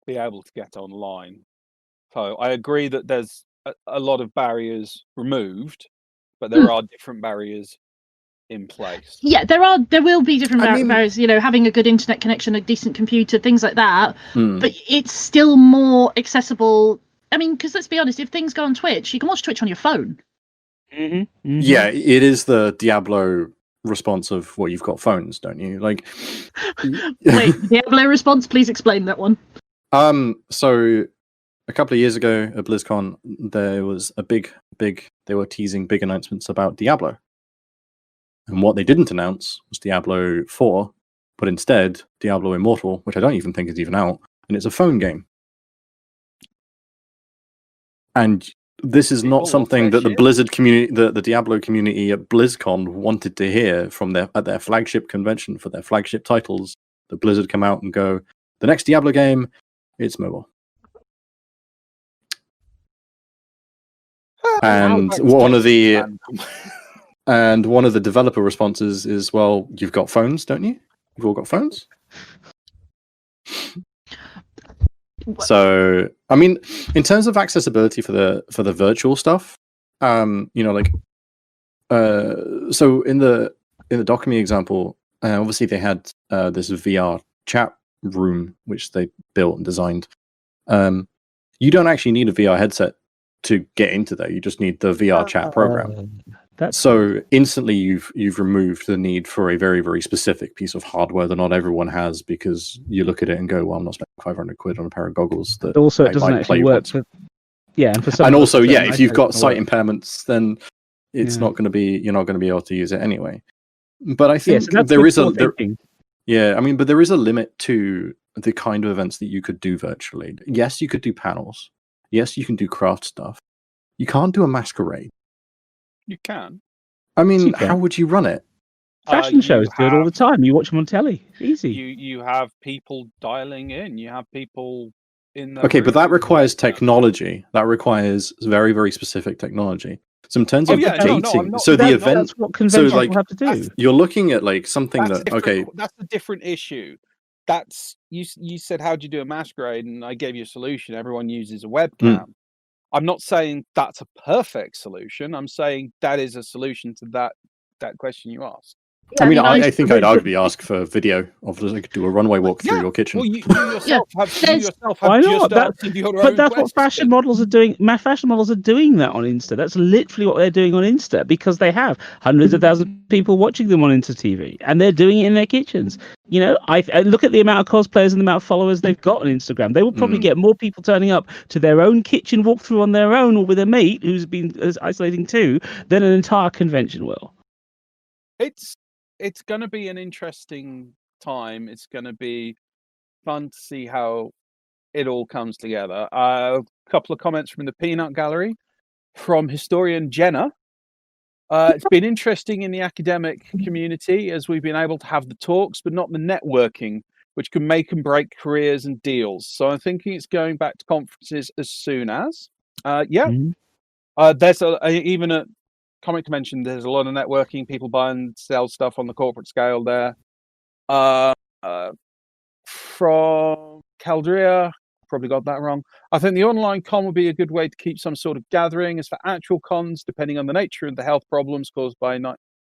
be able to get online. So I agree that there's a lot of barriers removed, but there are different barriers in place. Yeah, there will be different barriers. Having a good internet connection, a decent computer, things like that. But it's still more accessible. I mean, because let's be honest, if things go on Twitch, you can watch Twitch on your phone. Mm-hmm. Mm-hmm. Yeah, it is the Diablo response of, well, you've got phones, don't you? Like, wait, Diablo response, please explain that one. So a couple of years ago at BlizzCon, there was a big, they were teasing big announcements about Diablo. And what they didn't announce was Diablo 4, but instead Diablo Immortal, which I don't even think is even out, and it's a phone game. And this is not something that the Blizzard community, the Diablo community at BlizzCon wanted to hear from at their flagship convention for their flagship titles. The Blizzard come out and go, the next Diablo game, it's mobile. And one of the developer responses is, well, you've got phones, don't you? You've all got phones. So, I mean, in terms of accessibility for the virtual stuff, so in the Dokumi example, obviously they had this VR chat room which they built and designed. You don't actually need a VR headset to get into there. You just need the VR chat program. So instantly you've removed the need for a very, very specific piece of hardware that not everyone has, because you look at it and go, well, I'm not spending 500 quid on a pair of goggles. That also, it doesn't actually work. And also, if you've got sight impairments, then it's not going to be, you're not going to be able to use it anyway. But I think there is a limit to the kind of events that you could do virtually. Yes, you could do panels. Yes, you can do craft stuff. You can't do a masquerade. You can. I mean, how would you run it? Fashion shows do it all the time. You watch them on telly. Easy. You have people dialing in. You have people in the but that requires technology. That requires very, very specific technology. So in terms of dating, that's what conventions will have to do. You're looking at like something that's a different issue. That's you said, how do you do a masquerade? And I gave you a solution. Everyone uses a webcam. I'm not saying that's a perfect solution. I'm saying that is a solution to that question you asked. I think I'd arguably ask for video of like do a runway walk through your kitchen. Well, you yourself have why not? But that's what fashion models are doing. Fashion models are doing that on Insta. That's literally what they're doing on Insta, because they have hundreds of thousands of people watching them on Insta TV, and they're doing it in their kitchens. I look at the amount of cosplayers and the amount of followers they've got on Instagram. They will probably get more people turning up to their own kitchen walkthrough on their own, or with a mate who's been isolating too, than an entire convention will. It's going to be an interesting time. It's going to be fun to see how it all comes together. A couple of comments from the Peanut Gallery from historian Jenna. It's been interesting in the academic community as we've been able to have the talks, but not the networking, which can make and break careers and deals. So I'm thinking it's going back to conferences as soon as. There's even a comic convention, there's a lot of networking, people buy and sell stuff on the corporate scale there. From Caldria, probably got that wrong. I think the online con would be a good way to keep some sort of gathering. As for actual cons, depending on the nature and the health problems caused by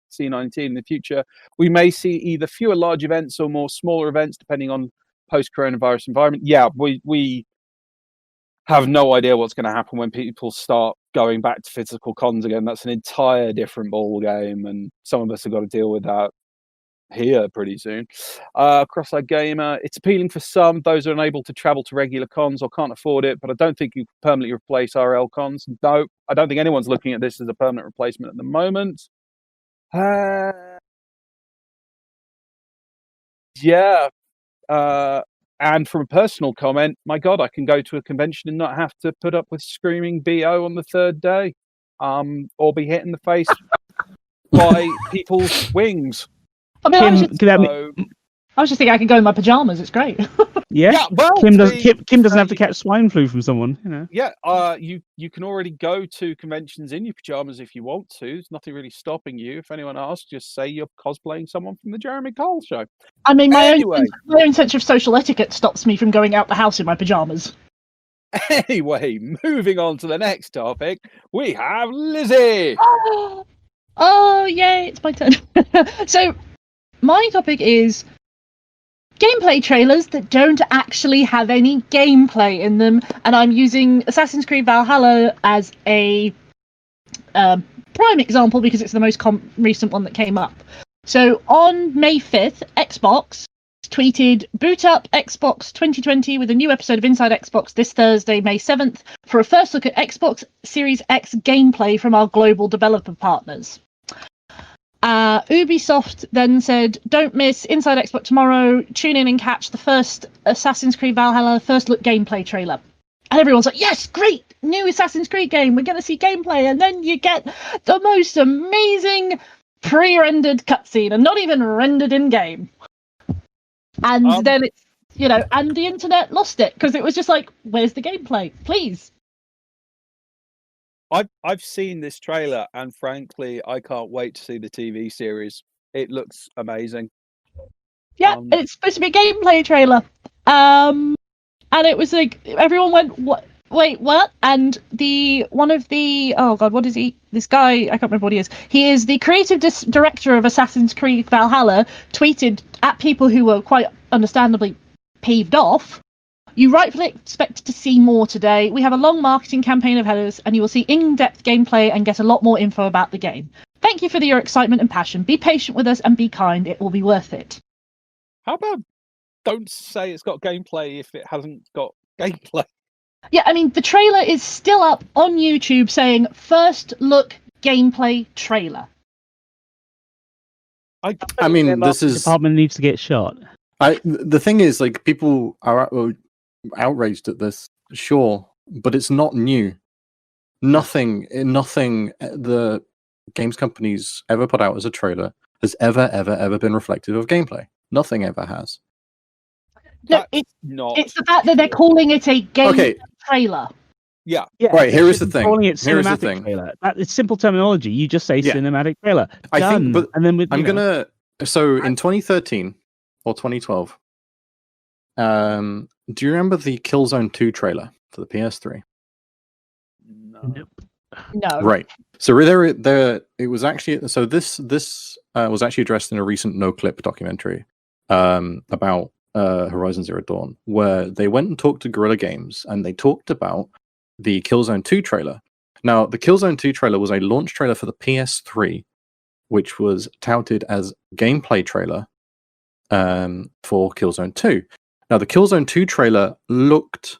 C-19 in the future, we may see either fewer large events or more smaller events, depending on post-coronavirus environment. Yeah, we have no idea what's going to happen when people start going back to physical cons again. That's an entire different ball game, and some of us have got to deal with that here pretty soon. Cross-eyed gamer. It's appealing for some. Those are unable to travel to regular cons or can't afford it, but I don't think you can permanently replace RL cons. No, I don't think anyone's looking at this as a permanent replacement at the moment. Yeah. And from a personal comment, my God, I can go to a convention and not have to put up with screaming BO on the third day, or be hit in the face by people's wings. I mean, I was just thinking I could go in my pajamas. It's great. Yeah. Well, Kim doesn't have to catch swine flu from someone. You know. Yeah. You can already go to conventions in your pajamas if you want to. There's nothing really stopping you. If anyone asks, just say you're cosplaying someone from the Jeremy Cole show. I mean, my own sense of social etiquette stops me from going out the house in my pajamas. Anyway, moving on to the next topic, we have Lizzie. Oh, yay! It's my turn. So, my topic is gameplay trailers that don't actually have any gameplay in them, and I'm using Assassin's Creed Valhalla as a prime example because it's the most recent one that came up. So on May 5th, Xbox tweeted, boot up Xbox 2020 with a new episode of Inside Xbox this Thursday, May 7th, for a first look at Xbox Series X gameplay from our global developer partners. Ubisoft then said, don't miss Inside Xbox tomorrow, tune in and catch the first Assassin's Creed Valhalla first look gameplay trailer. And everyone's like, yes, great, new Assassin's Creed game, we're going to see gameplay. And then you get the most amazing pre-rendered cutscene, and not even rendered in-game. And then it's, and the internet lost it, because it was just like, where's the gameplay? Please. I've seen this trailer, and frankly, I can't wait to see the TV series. It looks amazing. Yeah, it's supposed to be a gameplay trailer. And it was like, everyone went, what? Wait, what? And what is he? This guy, I can't remember what he is. He is the creative director of Assassin's Creed Valhalla, tweeted at people who were quite understandably peeved off. You rightfully expect to see more today. We have a long marketing campaign ahead of us, and you will see in-depth gameplay and get a lot more info about the game. Thank you for your excitement and passion. Be patient with us and be kind. It will be worth it. How about don't say it's got gameplay if it hasn't got gameplay? Yeah, I mean, the trailer is still up on YouTube saying first look gameplay trailer. I mean, this is... The department needs to get shot. The thing is, like, people are outraged at this, sure, but it's not new. Nothing the games companies ever put out as a trailer has ever been reflective of gameplay. Nothing ever has. No, it's the fact that they're calling it a game trailer. Yeah. Right, here is the thing. Calling it cinematic trailer. It's simple terminology. You just say cinematic trailer. I think, but and then so in 2013 or 2012, do you remember the Killzone 2 trailer for the PS3? No. Right. So it was actually this was actually addressed in a recent No Clip documentary about Horizon Zero Dawn, where they went and talked to Guerrilla Games, and they talked about the Killzone 2 trailer. Now, the Killzone 2 trailer was a launch trailer for the PS3, which was touted as gameplay trailer for Killzone 2. Now, the Killzone 2 trailer looked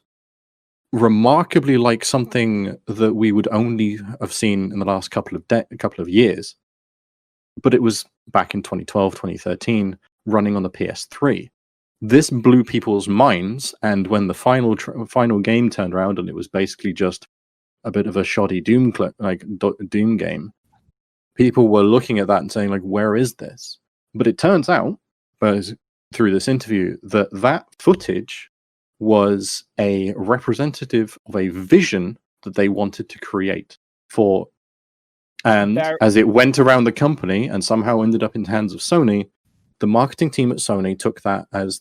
remarkably like something that we would only have seen in the last couple of years, but it was back in 2012, 2013, running on the PS3. This blew people's minds, and when the final game turned around and it was basically just a bit of a shoddy Doom game, people were looking at that and saying, like, where is this? But it turns out, through this interview, that footage was a representative of a vision that they wanted to create for. And as it went around the company and somehow ended up in the hands of Sony, the marketing team at Sony took that as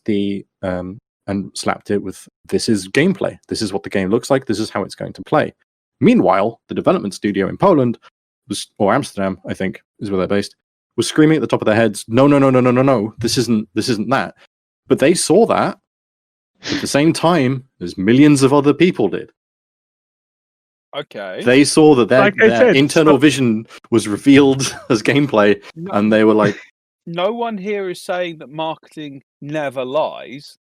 and slapped it with, this is gameplay. This is what the game looks like. This is how it's going to play. Meanwhile, the development studio in Poland, or Amsterdam, I think, is where they're based, was screaming at the top of their heads, no, this isn't that. But they saw that at the same time as millions of other people did. Okay. They saw that their internal vision was revealed as gameplay, and they were like, no one here is saying that marketing never lies.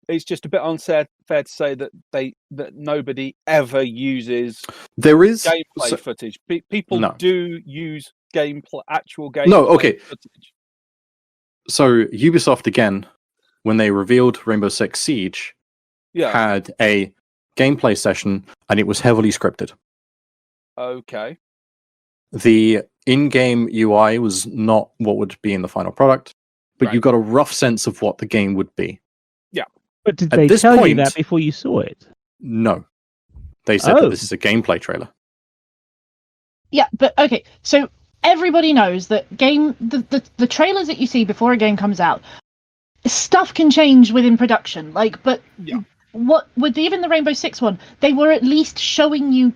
It's just a bit unfair to say that nobody ever uses There is gameplay footage. People do use actual gameplay footage. So Ubisoft again, when they revealed Rainbow Six Siege, had a gameplay session, and it was heavily scripted. Okay. The in-game UI was not what would be in the final product, but you got a rough sense of what the game would be. Yeah. But did they tell you that before you saw it? No. They said that this is a gameplay trailer. Yeah, but okay, so everybody knows that the trailers that you see before a game comes out, stuff can change within production. But what with even the Rainbow Six one, they were at least showing you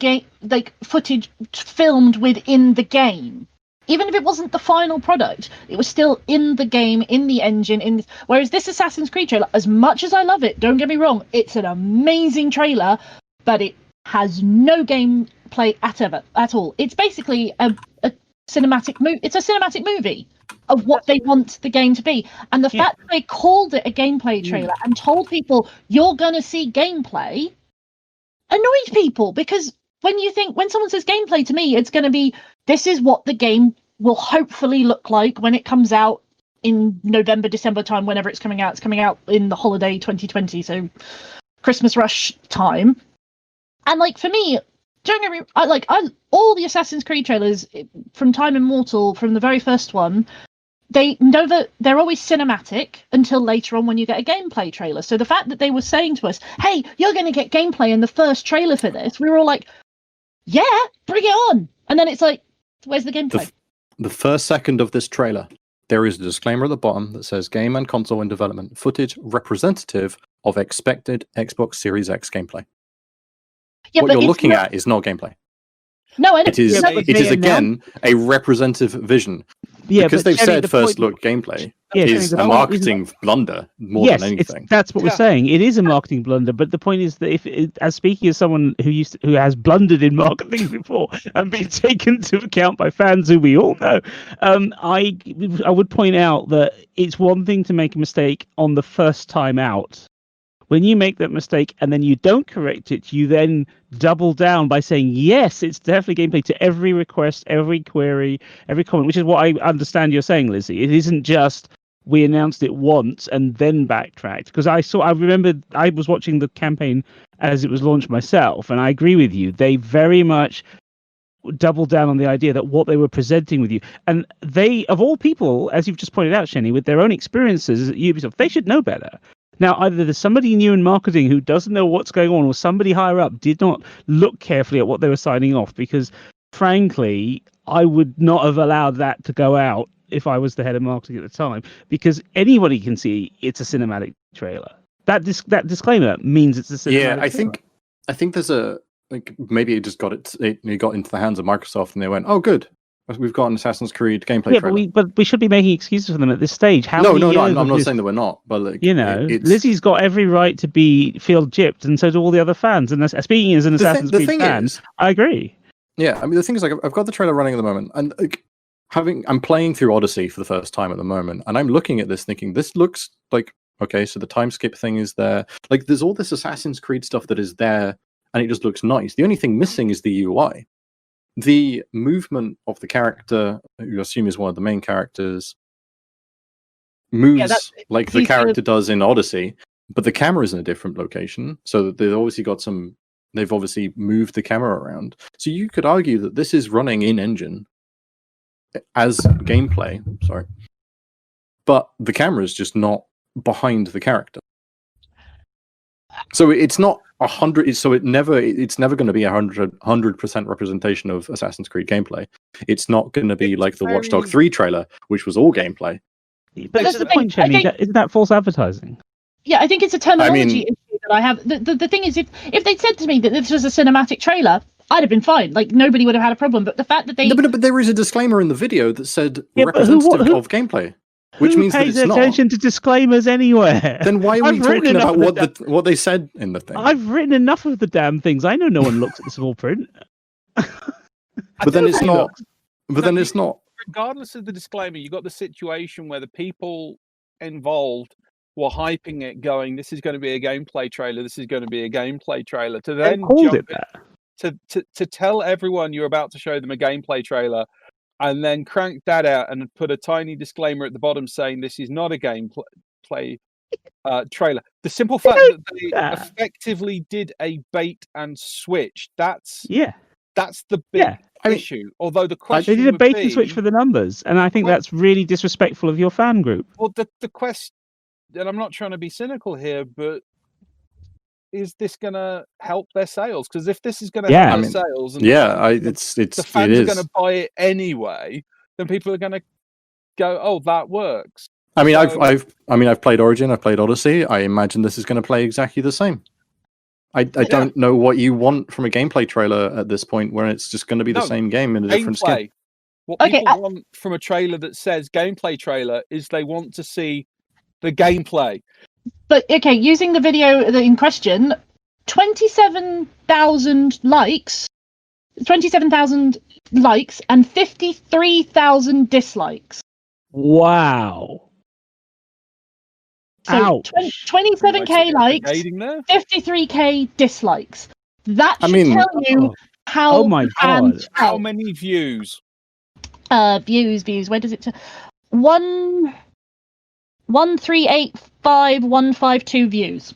footage filmed within the game. Even if it wasn't the final product, it was still in the game, in the engine. Whereas this Assassin's Creed trailer, as much as I love it, don't get me wrong, it's an amazing trailer, but it has no gameplay at all. It's basically a cinematic movie. It's a cinematic movie of what they want the game to be. And the fact that they called it a gameplay trailer and told people you're going to see gameplay annoyed people, because when someone says gameplay to me, it's going to be, this is what the game will hopefully look like when it comes out in November, December time, whenever it's coming out. It's coming out in the holiday 2020, so Christmas rush time. And for me, all the Assassin's Creed trailers from Time Immortal, from the very first one, they know that they're always cinematic until later on when you get a gameplay trailer. So the fact that they were saying to us, hey, you're going to get gameplay in the first trailer for this, we were all like, yeah, bring it on. And then it's like, where's the gameplay? The first second of this trailer, there is a disclaimer at the bottom that says game and console in development, footage representative of expected Xbox Series X gameplay. Yeah, what you're looking at is not gameplay. No, I don't. It is again a representative vision. Yeah, because they've said first look gameplay is a marketing blunder more than anything. That's what we're saying. It is a marketing blunder, but the point is that as speaking as someone who has blundered in marketing before and been taken into account by fans who we all know, I would point out that it's one thing to make a mistake on the first time out. When you make that mistake and then you don't correct it, you then double down by saying, yes, it's definitely gameplay to every request, every query, every comment, which is what I understand you're saying, Lizzie. It isn't just we announced it once and then backtracked. Because I remember I was watching the campaign as it was launched myself, and I agree with you. They very much doubled down on the idea that what they were presenting with you. And they, of all people, as you've just pointed out, Shenny, with their own experiences at Ubisoft, they should know better. Now, either there's somebody new in marketing who doesn't know what's going on, or somebody higher up did not look carefully at what they were signing off, because, frankly, I would not have allowed that to go out if I was the head of marketing at the time, because anybody can see it's a cinematic trailer. That disclaimer means it's a cinematic trailer. I think there's maybe it just got into the hands of Microsoft and they went, oh, good. We've got an Assassin's Creed gameplay trailer. But we should be making excuses for them at this stage. No, I'm not saying that we're not. But Lizzie's got every right to feel gypped, and so do all the other fans. And speaking as an Assassin's Creed fan, I agree. Yeah, I mean the thing is, I've got the trailer running at the moment, and I'm playing through Odyssey for the first time at the moment, and I'm looking at this thinking, this looks like okay, so the time skip thing is there. There's all this Assassin's Creed stuff that is there, and it just looks nice. The only thing missing is the UI. The movement of the character, who you assume is one of the main characters, moves like the character does in Odyssey, but the camera is in a different location. So they've obviously moved the camera around. So you could argue that this is running in engine as gameplay. Sorry, but the camera is just not behind the character. So it's not 100. So it's never going to be 100% representation of Assassin's Creed gameplay. It's not going to be like the Watch Dogs 3 trailer, which was all gameplay. But that's the point, Jenny. Isn't that false advertising? Yeah, I think it's a terminology issue that I have. The thing is, if they'd said to me that this was a cinematic trailer, I'd have been fine. Nobody would have had a problem. But the fact that they... But there is a disclaimer in the video that said representative of gameplay. Which means that it's not. Who pays attention to disclaimers anywhere? Then why are we talking about what they said in the thing? I've written enough of the damn things. I know no one looks at the small print. But then it's not. But then it's not regardless of the disclaimer, you got the situation where the people involved were hyping it, going, "This is going to be a gameplay trailer. This is going to be a gameplay trailer." To They then called jump it that. to tell everyone you're about to show them a gameplay trailer, and then crank that out and put a tiny disclaimer at the bottom saying this is not a gameplay trailer. The simple fact that they effectively did a bait and switch. That's the big issue. Although the question they did a bait would and switch be, for the numbers, and I think that's really disrespectful of your fan group. well, the question, and I'm not trying to be cynical here, but is this going to help their sales? Because if this is going to help their sales, and the fans are going to buy it anyway, then people are going to go, "Oh, that works." I mean, I've played Origin, I've played Odyssey. I imagine this is going to play exactly the same. I don't know what you want from a gameplay trailer at this point, where it's just going to be the same game in a different skin. What people want from a trailer that says gameplay trailer is they want to see the gameplay. But okay, using the video in question, 27,000 likes, and 53,000 dislikes. Wow. So Ouch. 27k likes, 53k dislikes. That should tell you how. Oh my god! How many views? Views. Where does it? 1,385,152 views.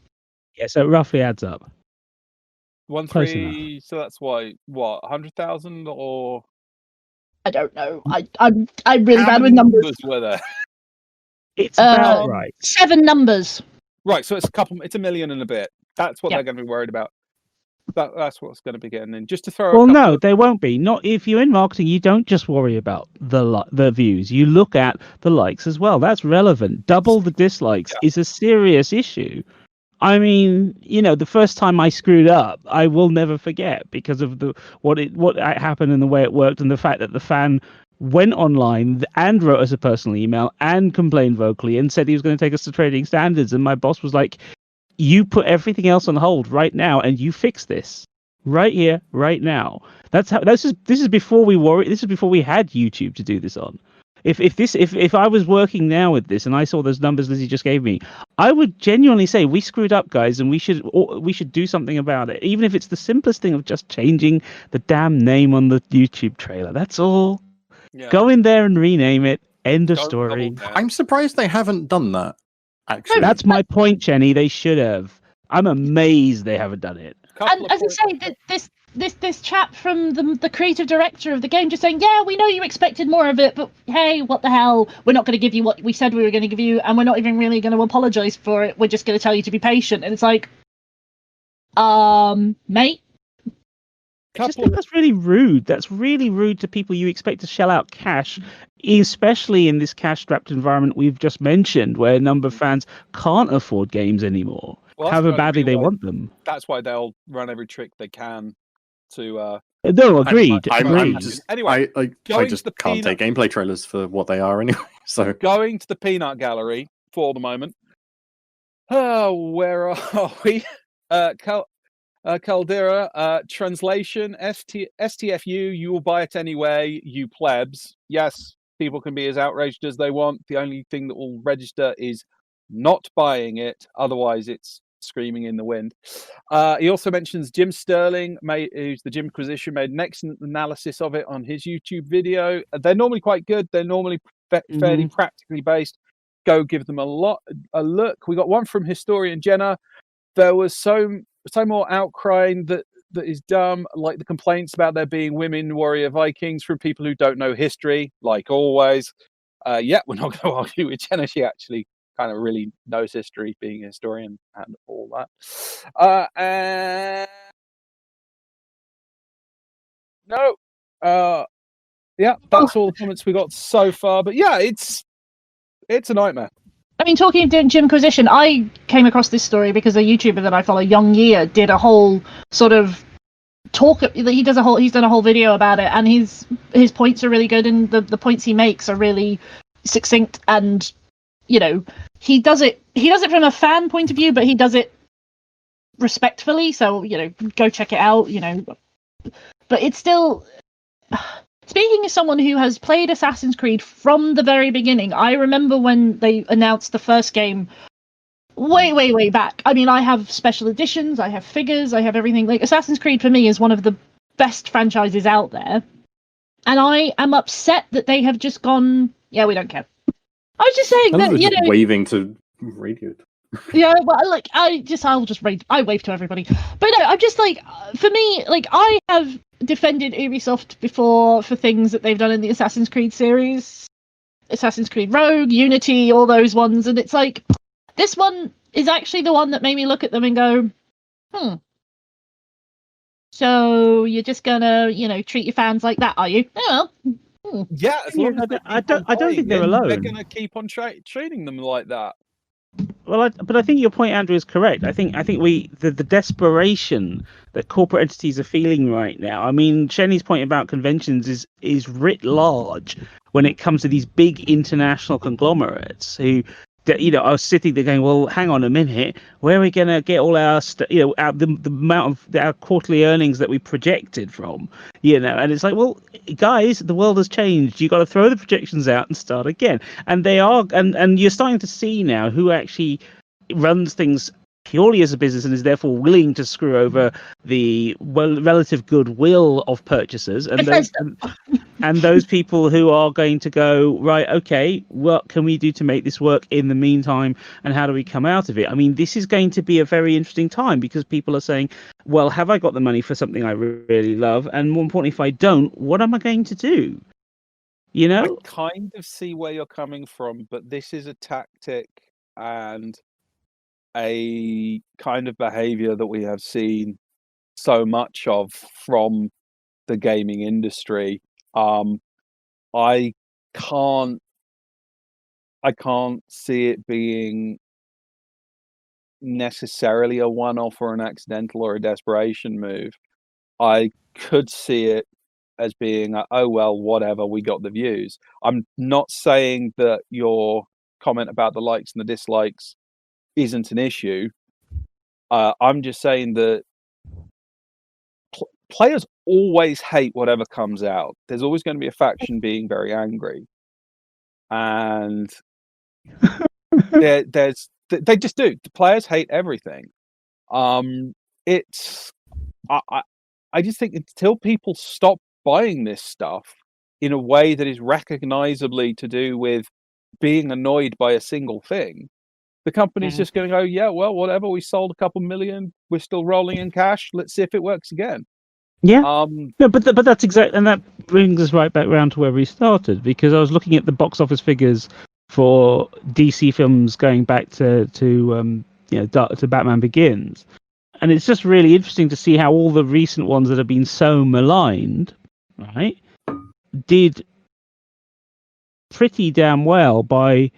Yeah, so it roughly adds up. 1,3. So that's what 100,000 or? I don't know. I'm really bad with numbers. Were there? It's about right. 7 numbers. Right, so it's a million and a bit. That's what they're going to be worried about. That's what's going to be getting in. Just to throw. Well, no, they won't be. Not if you're in marketing. You don't just worry about the views. You look at the likes as well. That's relevant. Double the dislikes is a serious issue. I mean, the first time I screwed up, I will never forget because of what happened and the way it worked, and the fact that the fan went online and wrote us a personal email and complained vocally and said he was going to take us to trading standards, and my boss was like, "You put everything else on hold right now and you fix this right here, right now." This is before we worry. This is before we had YouTube to do this on. If I was working now with this and I saw those numbers Lizzie just gave me, I would genuinely say we screwed up, guys, and we should do something about it. Even if it's the simplest thing of just changing the damn name on the YouTube trailer. That's all. Yeah. Go in there and rename it. End of story. I'm surprised they haven't done that. Actually, that's my point, Jenny. They should have. I'm amazed they haven't done it. And as I say, this chap from the creative director of the game just saying, "Yeah, we know you expected more of it, but hey, what the hell? We're not going to give you what we said we were going to give you, and we're not even really going to apologize for it. We're just going to tell you to be patient." And it's like, mate. I just think that's really rude. That's really rude to people you expect to shell out cash, especially in this cash-strapped environment we've just mentioned, where a number of fans can't afford games anymore, however badly they want them. That's why they'll run every trick they can to... No, agreed. Anyway, I just can't take gameplay trailers for what they are anyway. So going to the peanut gallery for the moment. Oh, where are we? Caldera, translation, STFU, you will buy it anyway, you plebs. Yes, people can be as outraged as they want. The only thing that will register is not buying it. Otherwise, it's screaming in the wind. He also mentions Jim Sterling, who's the Jimquisition, made an excellent analysis of it on his YouTube video. They're normally quite good. They're normally fairly practically based. Go give them a look. We got one from Historian Jenna. There was so more outcrying that is dumb, like the complaints about there being women warrior Vikings from people who don't know history, like always. We're not going to argue with Jenna. She actually kind of really knows history, being a historian and all that. That's all the comments we got so far. But yeah, it's a nightmare. I mean, talking of Jimquisition, I came across this story because a YouTuber that I follow, Young Year, did a whole sort of talk. He's done a whole video about it, and his points are really good, and the points he makes are really succinct, and he does it from a fan point of view, but he does it respectfully. So go check it out. But it's still speaking as someone who has played Assassin's Creed from the very beginning, I remember when they announced the first game way back. I mean, I have special editions, I have figures, I have everything. Like, Assassin's Creed for me is one of the best franchises out there. And I am upset that they have just gone, yeah, we don't care. I was just saying that, you know, waving to radio. Yeah, well, like, I wave to everybody. But no, I'm just like, for me, like, I have defended Ubisoft before for things that they've done in the Assassin's Creed series. Assassin's Creed Rogue, Unity, all those ones. And it's like, this one is actually the one that made me look at them and go, so you're just gonna, you know, treat your fans like that, are you? Oh, well. Yeah, as long as I don't think they're alone. They're going to keep on treating them like that. Well, but I think your point, Andrew, is correct. I think the desperation that corporate entities are feeling right now. I mean, Shenny's point about conventions is writ large when it comes to these big international conglomerates who, you know, are sitting there going, well, hang on a minute, where are we going to get all our, the amount of our quarterly earnings that we projected from, you know? And it's like, well, guys, the world has changed. You got to throw the projections out and start again. And they are, and you're starting to see now who actually runs things purely as a business and is therefore willing to screw over the relative goodwill of purchasers and those people who are going to go, right, okay, what can we do to make this work in the meantime, and how do we come out of it? I mean, this is going to be a very interesting time because people are saying, well, have I got the money for something I really love? And more importantly, if I don't, what am I going to do? You know? I kind of see where you're coming from, but this is a tactic and a kind of behavior that we have seen so much of from the gaming industry. I can't see it being necessarily a one-off or an accidental or a desperation move. I could see it as being oh well, whatever, we got the views. I'm not saying that your comment about the likes and the dislikes isn't an issue. I'm just saying that players always hate whatever comes out. There's always going to be a faction being very angry, and they just do. The players hate everything. It's I just think until people stop buying this stuff in a way that is recognizably to do with being annoyed by a single thing, the company's just going to go, yeah, well, whatever. We sold a couple million. We're still rolling in cash. Let's see if it works again. Yeah. No, but that's exactly, and that brings us right back around to where we started, because I was looking at the box office figures for DC films going back to Batman Begins, and it's just really interesting to see how all the recent ones that have been so maligned, right, did pretty damn well by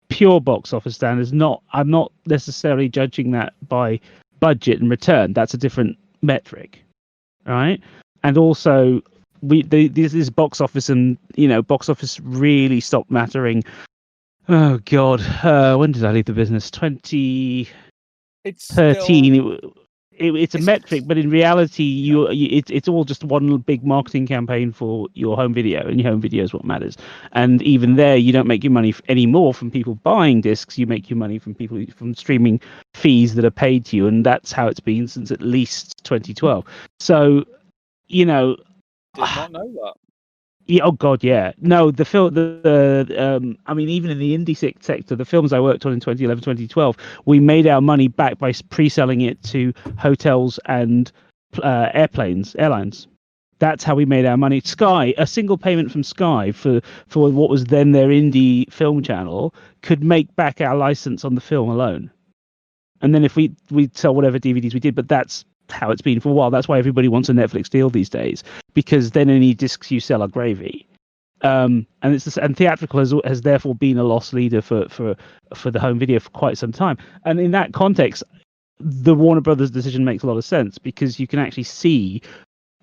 pure box office standards. I'm not necessarily judging that by budget and return. That's a different metric, right? And also, this is box office, and box office really stopped mattering. Oh God, when did I leave the business? 2013. It's a metric, but in reality, it's all just one big marketing campaign for your home video, and your home video is what matters. And even there, you don't make your money anymore from people buying discs. You make your money from streaming fees that are paid to you, and that's how it's been since at least 2012. So, did not know that. Yeah, oh God, yeah. No, the film. I mean, even in the indie sector, the films I worked on in 2011, 2012, we made our money back by pre-selling it to hotels and airlines. That's how we made our money. Sky, a single payment from Sky for what was then their indie film channel, could make back our license on the film alone. And then if we'd sell whatever DVDs we did, but that's how it's been for a while. That's why everybody wants a Netflix deal these days, because then any discs you sell are gravy. And theatrical has therefore been a loss leader for the home video for quite some time. And in that context, the Warner Brothers decision makes a lot of sense, because you can actually see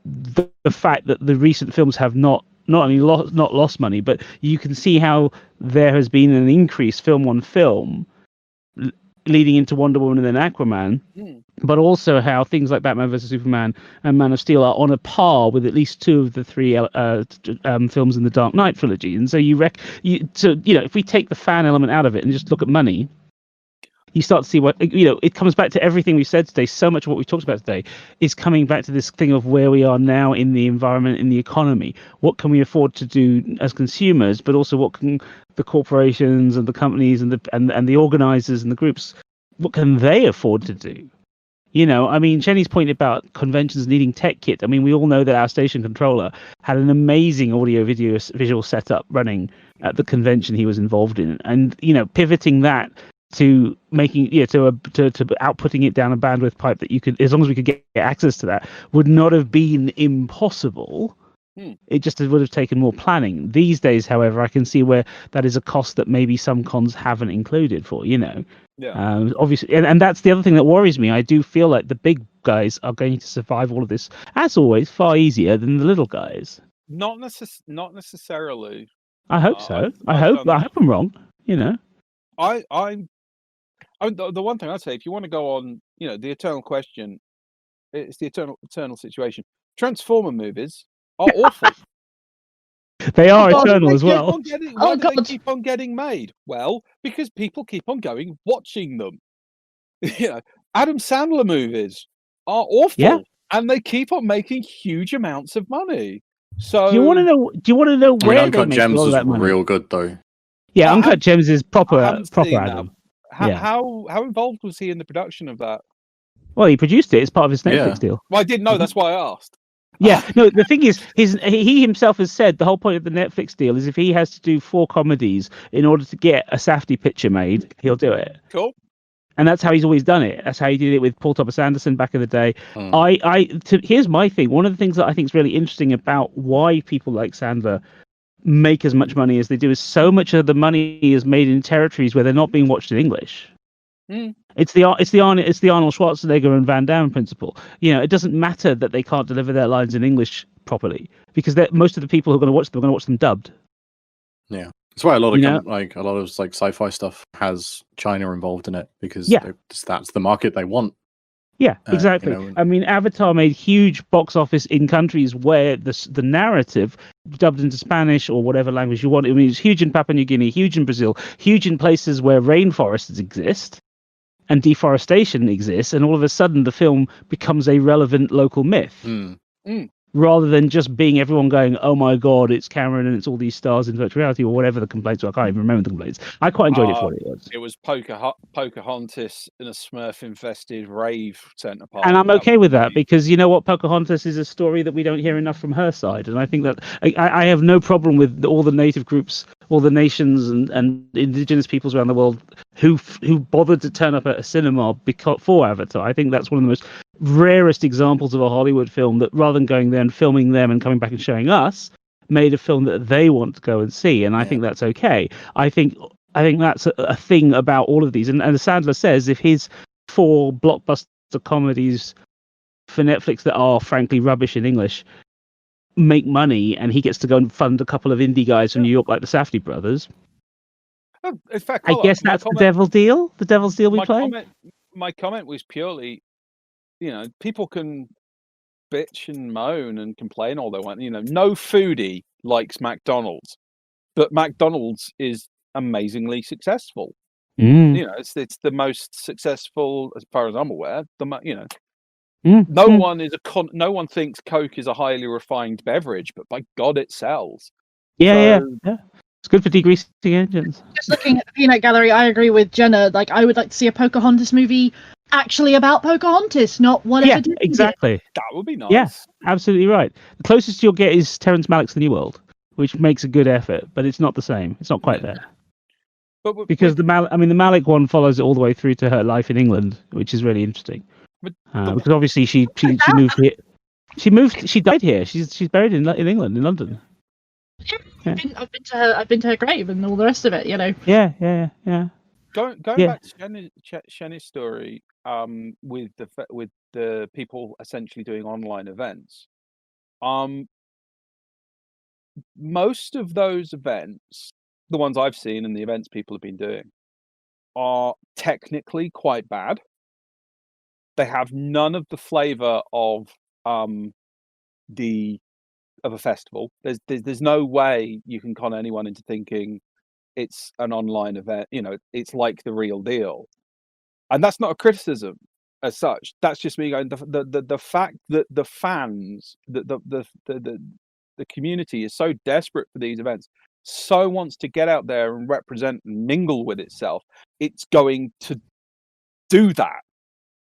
the fact that the recent films have not only lost money, but you can see how there has been an increase film on film leading into Wonder Woman and then Aquaman. but also how things like Batman vs Superman and Man of Steel are on a par with at least two of the three films in the Dark Knight trilogy. And so if we take the fan element out of it and just look at money, you start to see what, it comes back to everything we've said today. So much of what we've talked about today is coming back to this thing of where we are now in the environment, in the economy. What can we afford to do as consumers, but also what can the corporations and the companies and the organizers and the groups, what can they afford to do? Jenny's point about conventions needing tech kit. We all know that our station controller had an amazing visual setup running at the convention he was involved in, and pivoting that to making to outputting it down a bandwidth pipe that you could, as long as we could get access to that, would not have been impossible. It just would have taken more planning. These days, however, I can see where that is a cost that maybe some cons haven't included for. Obviously, and that's the other thing that worries me. I do feel like the big guys are going to survive all of this, as always, far easier than the little guys. Not necessarily. I hope so. I hope I'm wrong. The one thing I'd say, if you want to go on, the eternal question, it's the eternal situation. Transformer movies are awful. They are eternal as well. Why do they keep on getting made? Well, because people keep on watching them. Adam Sandler movies are awful, and they keep on making huge amounts of money. So do you want to know where Uncut they Gems make all was that money? real good though. Yeah, Uncut Gems is proper Adam. How involved was he in the production of that? Well, he produced it as part of his Netflix deal. Well, I didn't know. That's why I asked. Yeah, no. The thing is, he himself has said the whole point of the Netflix deal is if he has to do 4 comedies in order to get a Safdie picture made, he'll do it. Cool. And that's how he's always done it. That's how he did it with Paul Thomas Anderson back in the day. Here's my thing. One of the things that I think is really interesting about why people like Sandler make as much money as they do is so much of the money is made in territories where they're not being watched in English. It's the Arnold Schwarzenegger and Van Damme principle. It doesn't matter that they can't deliver their lines in English properly because most of the people who are going to watch them are going to watch them dubbed. Yeah, that's why a lot of sci-fi stuff has China involved in it because that's the market they want. Yeah, exactly. Avatar made huge box office in countries where the narrative dubbed into Spanish or whatever language you want. It's huge in Papua New Guinea, huge in Brazil, huge in places where rainforests exist and deforestation exists, and all of a sudden the film becomes a relevant local myth. Rather than just being everyone going, oh my god, it's Cameron and it's all these stars in virtual reality, or whatever the complaints were. I can't even remember the complaints. I quite enjoyed it for what it was. It was Pocahontas in a Smurf-infested rave centre park. And I'm okay with that because you know what? Pocahontas is a story that we don't hear enough from her side. And I think that I have no problem with all the native groups, all the nations and indigenous peoples around the world who bothered to turn up at a cinema for Avatar. I think that's one of the most rarest examples of a Hollywood film that, rather than going there and filming them and coming back and showing us, made a film that they want to go and see. And I think that's okay. I think that's a thing about all of these. And as Sandler says, if his 4 blockbuster comedies for Netflix that are frankly rubbish in English make money, and he gets to go and fund a couple of indie guys from New York like the Safdie brothers, in fact, I guess that's the devil's deal. The devil's deal we play. My comment was purely, people can bitch and moan and complain all they want. No foodie likes McDonald's, but McDonald's is amazingly successful. It's the most successful, as far as I'm aware. No one thinks Coke is a highly refined beverage, but by God, it sells. Yeah. It's good for degreasing engines. Just looking at the peanut gallery, I agree with Jenna. Like, I would like to see a Pocahontas movie actually about Pocahontas, not whatever. Yeah, exactly. That would be nice. Yeah, absolutely right. The closest you'll get is Terrence Malick's The New World, which makes a good effort, but it's not the same. It's not quite there. Because the Malick one follows it all the way through to her life in England, which is really interesting. Because obviously she moved here. She died here. She's buried in England, in London. Yeah. I've been to her grave and all the rest of it. Yeah. Going back to Shenny's story, with the people essentially doing online events. Most of those events, the ones I've seen and the events people have been doing, are technically quite bad. They have none of the flavour of a festival. There's no way you can con anyone into thinking it's an online event. You know, it's like the real deal, and that's not a criticism as such. That's just me going. The fact that the fans, the community is so desperate for these events, so wants to get out there and represent and mingle with itself. It's going to do that.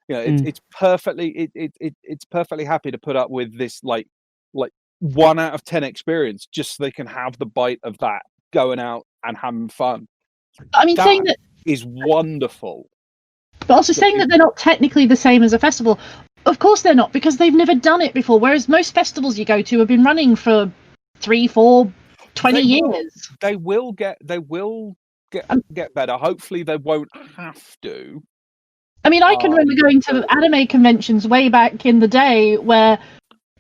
You know, it's perfectly it's perfectly happy to put up with this like 1 out of 10 experience just so they can have the bite of that going out and having fun. I mean, saying that is wonderful. But also saying that they're not technically the same as a festival. Of course they're not, because they've never done it before. Whereas most festivals you go to have been running for 3, 4, 20 years. They will get better. Hopefully they won't have to. I mean, I can remember going to anime conventions way back in the day where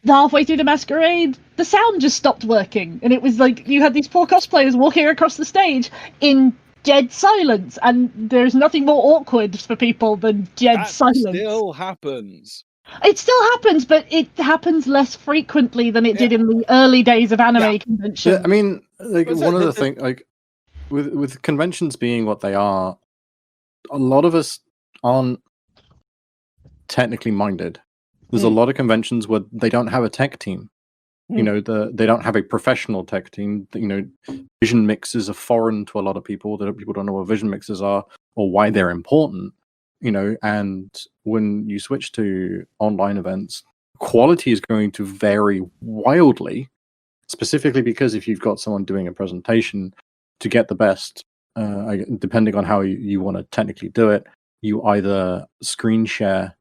halfway through the masquerade, the sound just stopped working. And it was like you had these poor cosplayers walking across the stage in dead silence. And there's nothing more awkward for people than dead silence. It still happens. It still happens, but it happens less frequently than it did in the early days of anime conventions. Yeah, I mean, like one of the things, like with conventions being what they are, a lot of us aren't technically minded. There's a lot of conventions where they don't have a tech team. You know, they don't have a professional tech team. You know, vision mixes are foreign to a lot of people. People don't know what vision mixes are or why they're important. You know, and when you switch to online events, quality is going to vary wildly, specifically because if you've got someone doing a presentation, to get the best, depending on how you want to technically do it, you either screen share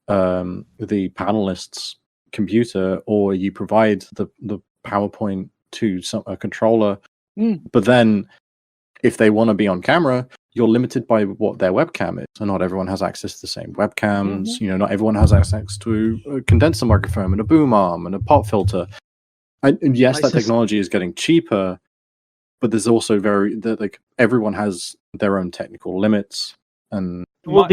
the panelists' computer or you provide the PowerPoint to a controller. But then if they want to be on camera, you're limited by what their webcam is. And not everyone has access to the same webcams. You know, not everyone has access to a condenser microphone and a boom arm and a pop filter. And yes, that technology is getting cheaper, but there's also like everyone has their own technical limits. And my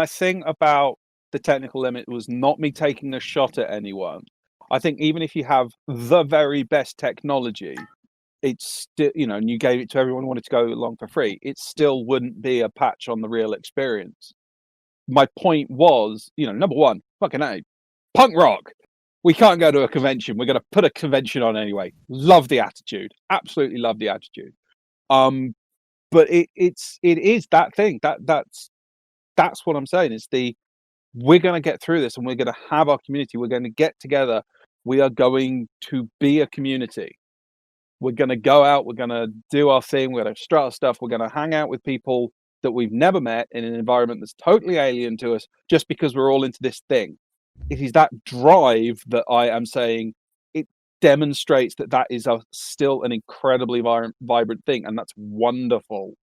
thing about the technical limit was not me taking a shot at anyone. I think even if you have the very best technology, it's still, you know, and you gave it to everyone who wanted to go along for free, it still wouldn't be a patch on the real experience. My point was, you know, number one, fucking A, punk rock. We can't go to a convention. We're going to put a convention on anyway. Love the attitude. Absolutely love the attitude. But it is that thing. That's what I'm saying. It's we're going to get through this and we're going to have our community. We're going to get together. We are going to be a community. We're going to go out. We're going to do our thing. We're going to strut our stuff. We're going to hang out with people that we've never met in an environment that's totally alien to us just because we're all into this thing. It is that drive that I am saying it demonstrates that is still an incredibly vibrant thing. And that's wonderful.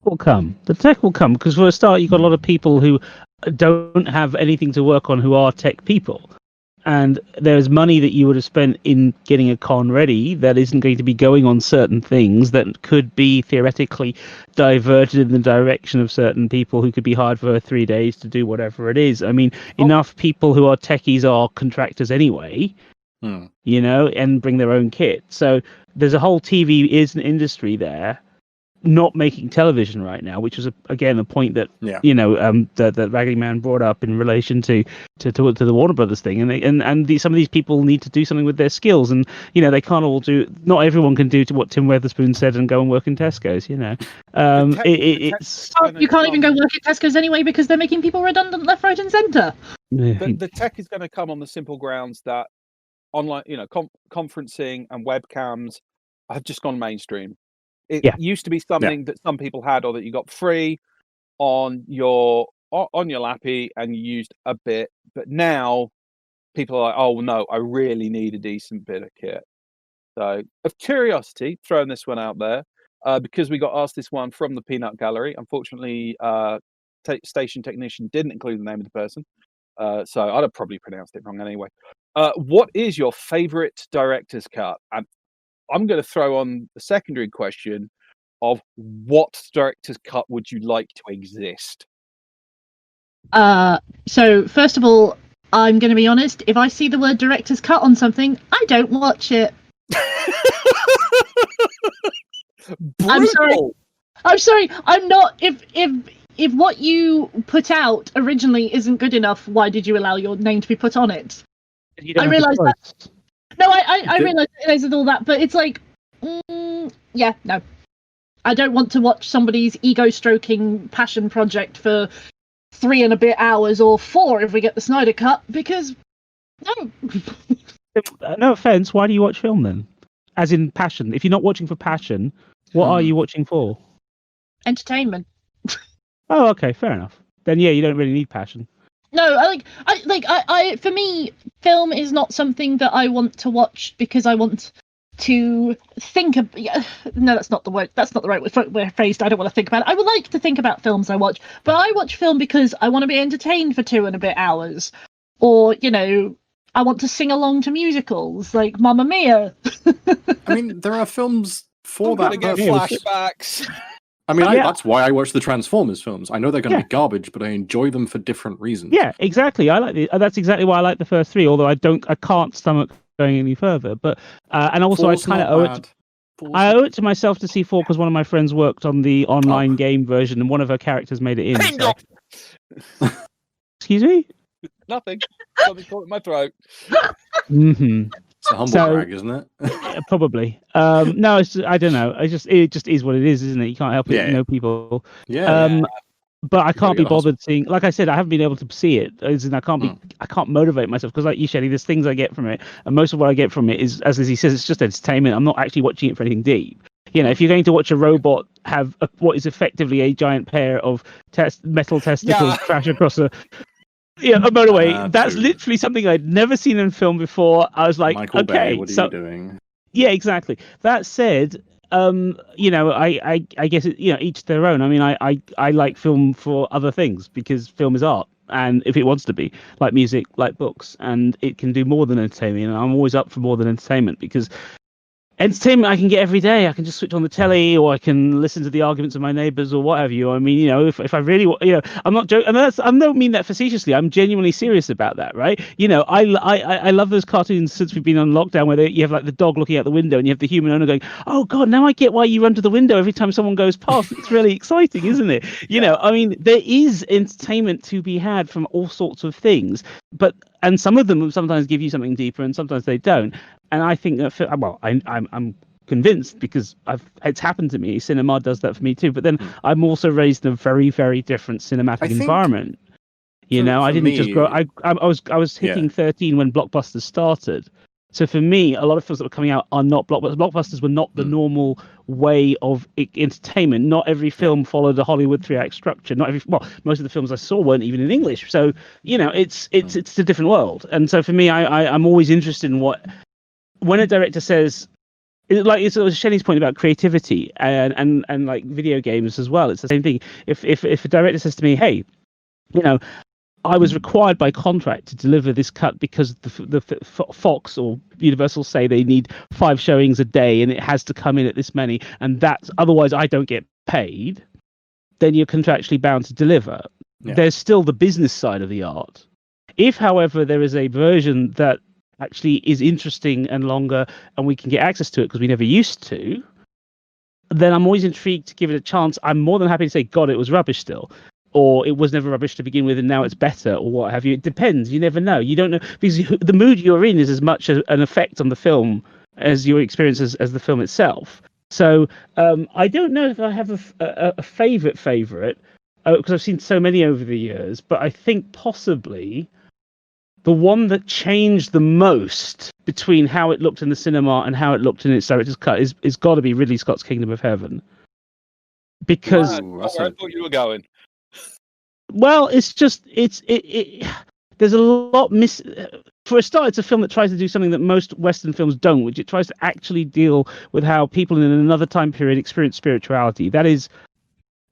The tech will come because for a start, you've got a lot of people who don't have anything to work on who are tech people. And there's money that you would have spent in getting a con ready that isn't going to be going on certain things that could be theoretically diverted in the direction of certain people who could be hired for 3 days to do whatever it is. I mean, enough people who are techies are contractors anyway, you know, and bring their own kit. So there's a whole TV is an industry there. Not making television right now, which was again a point that you know that Raggedyman brought up in relation to the Warner Brothers thing, and some of these people need to do something with their skills, and you know they can't all do. Not everyone can do to what Tim Weatherspoon said and go and work in Tesco's. You know, it's you can't even go work at Tesco's anyway because they're making people redundant left, right, and centre. The tech is going to come on the simple grounds that online, you know, conferencing and webcams have just gone mainstream. It used to be something that some people had or that you got free on your lappy and you used a bit. But now people are like, oh, no, I really need a decent bit of kit. So of curiosity, throwing this one out there, because we got asked this one from the Peanut Gallery. Unfortunately, station technician didn't include the name of the person. So I'd have probably pronounced it wrong anyway. What is your favourite director's cut? And I'm going to throw on the secondary question. of what director's cut would you like to exist? So first of all, I'm going to be honest. If I see the word director's cut on something, I don't watch it. I'm sorry. I'm sorry. I'm not. If what you put out originally isn't good enough, why did you allow your name to be put on it? I realise that. No, I realise there's all that, but it's like, yeah, no. I don't want to watch somebody's ego-stroking passion project for 3 and a bit hours, or 4 if we get the Snyder Cut, because no. No offense, why do you watch film then? As in passion. If you're not watching for passion, what are you watching for? Entertainment. Oh, okay, fair enough. Then yeah, you don't really need passion. No, I for me, film is not something that I want to watch because I want to think of. No, that's not the word. That's not the right way phrased. I don't want to think about it. I would like to think about films I watch, but I watch film because I want to be entertained for 2 and a bit hours, or I want to sing along to musicals like Mamma Mia. I mean, there are films for that. Get flashbacks. I mean, that's why I watch the Transformers films. I know they're going to be garbage, but I enjoy them for different reasons. Yeah, exactly. I like that's exactly why I like the first 3. Although I can't stomach going any further. But and also I kind of owe it. I owe it to myself to see 4 because one of my friends worked on the online game version, and one of her characters made it in. So... Excuse me? Nothing. Something caught in my throat. Mm-hmm. It's a humble brag, isn't it? Yeah, probably. No, I don't know. It just is what it is, isn't it? You can't help it. Yeah. You know people. Yeah. But I can't be bothered seeing. Like I said, I haven't been able to see it. As in, I can't motivate myself because, like you, Shelley, there's things I get from it, and most of what I get from it is, as Lizzie says, it's just entertainment. I'm not actually watching it for anything deep. If you're going to watch a robot have what is effectively a giant pair of metal testicles crash across a motorway, that's literally something I'd never seen in film before. I was like, Michael okay, Bay, what are you doing? Yeah, exactly. That said, I guess each their own. I mean, I like film for other things because film is art, and if it wants to be like music, like books, and it can do more than entertainment. And I'm always up for more than entertainment because entertainment I can get every day. I can just switch on the telly, or I can listen to the arguments of my neighbours, or what have you. I mean, if I really, I'm not joking, and I don't mean that facetiously. I'm genuinely serious about that, right? I love those cartoons since we've been on lockdown, where you have like the dog looking out the window, and you have the human owner going, "Oh God, now I get why you run to the window every time someone goes past." It's really exciting, isn't it? I mean, there is entertainment to be had from all sorts of things, and some of them sometimes give you something deeper, and sometimes they don't. And I think that, I'm convinced because it's happened to me. Cinema does that for me too. But then I'm also raised in a very, very different cinematic environment. I didn't just grow. I was hitting 13 when blockbusters started. So for me, a lot of films that were coming out are not blockbusters. Blockbusters were not the normal way of entertainment. Not every film followed a Hollywood 3-act structure. Most of the films I saw weren't even in English. So it's a different world. And so for me, I'm always interested in when a director says, like it's Shelley's point about creativity and like video games as well. It's the same thing. If a director says to me, "Hey, I was required by contract to deliver this cut because the Fox or Universal say they need 5 showings a day and it has to come in at this many, and that's otherwise I don't get paid," then you're contractually bound to deliver. Yeah. There's still the business side of the art. If, however, there is a version that actually is interesting and longer and we can get access to it because we never used to, then I'm always intrigued to give it a chance. I'm more than happy to say, God, it was rubbish still, or it was never rubbish to begin with and now it's better, or what have you. It depends. You never know. You don't know, because the mood you're in is as much an effect on the film as your experience as the film itself. So I don't know if I have a favorite because I've seen so many over the years, but I think possibly the one that changed the most between how it looked in the cinema and how it looked in its director's cut is got to be Ridley Scott's Kingdom of Heaven. Because that's where I thought you were going. Well, it's just there's a lot for a start. It's a film that tries to do something that most Western films don't, which it tries to actually deal with how people in another time period experience spirituality. That is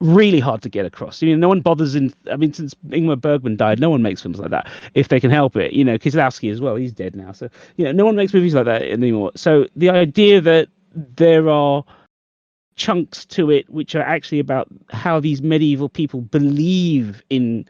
really hard to get across. No one bothers since Ingmar Bergman died, no one makes films like that if they can help it. Kieslowski as well, he's dead now. So, no one makes movies like that anymore. So the idea that there are chunks to it which are actually about how these medieval people believe in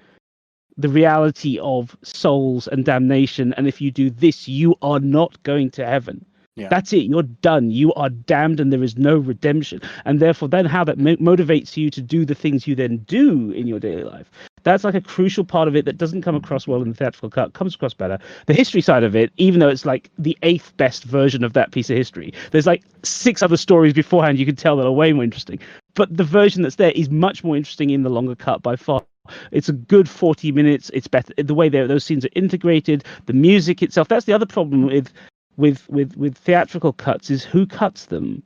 the reality of souls and damnation, and if you do this, you are not going to heaven. Yeah. That's it. You're done. You are damned, and there is no redemption. And therefore, then how that motivates you to do the things you then do in your daily life. That's like a crucial part of it that doesn't come across well in the theatrical cut. Comes across better. The history side of it, even though it's like the 8th best version of that piece of history, there's like 6 other stories beforehand you can tell that are way more interesting. But the version that's there is much more interesting in the longer cut by far. It's a good 40 minutes. It's better the way those scenes are integrated. The music itself. That's the other problem with theatrical cuts is who cuts them.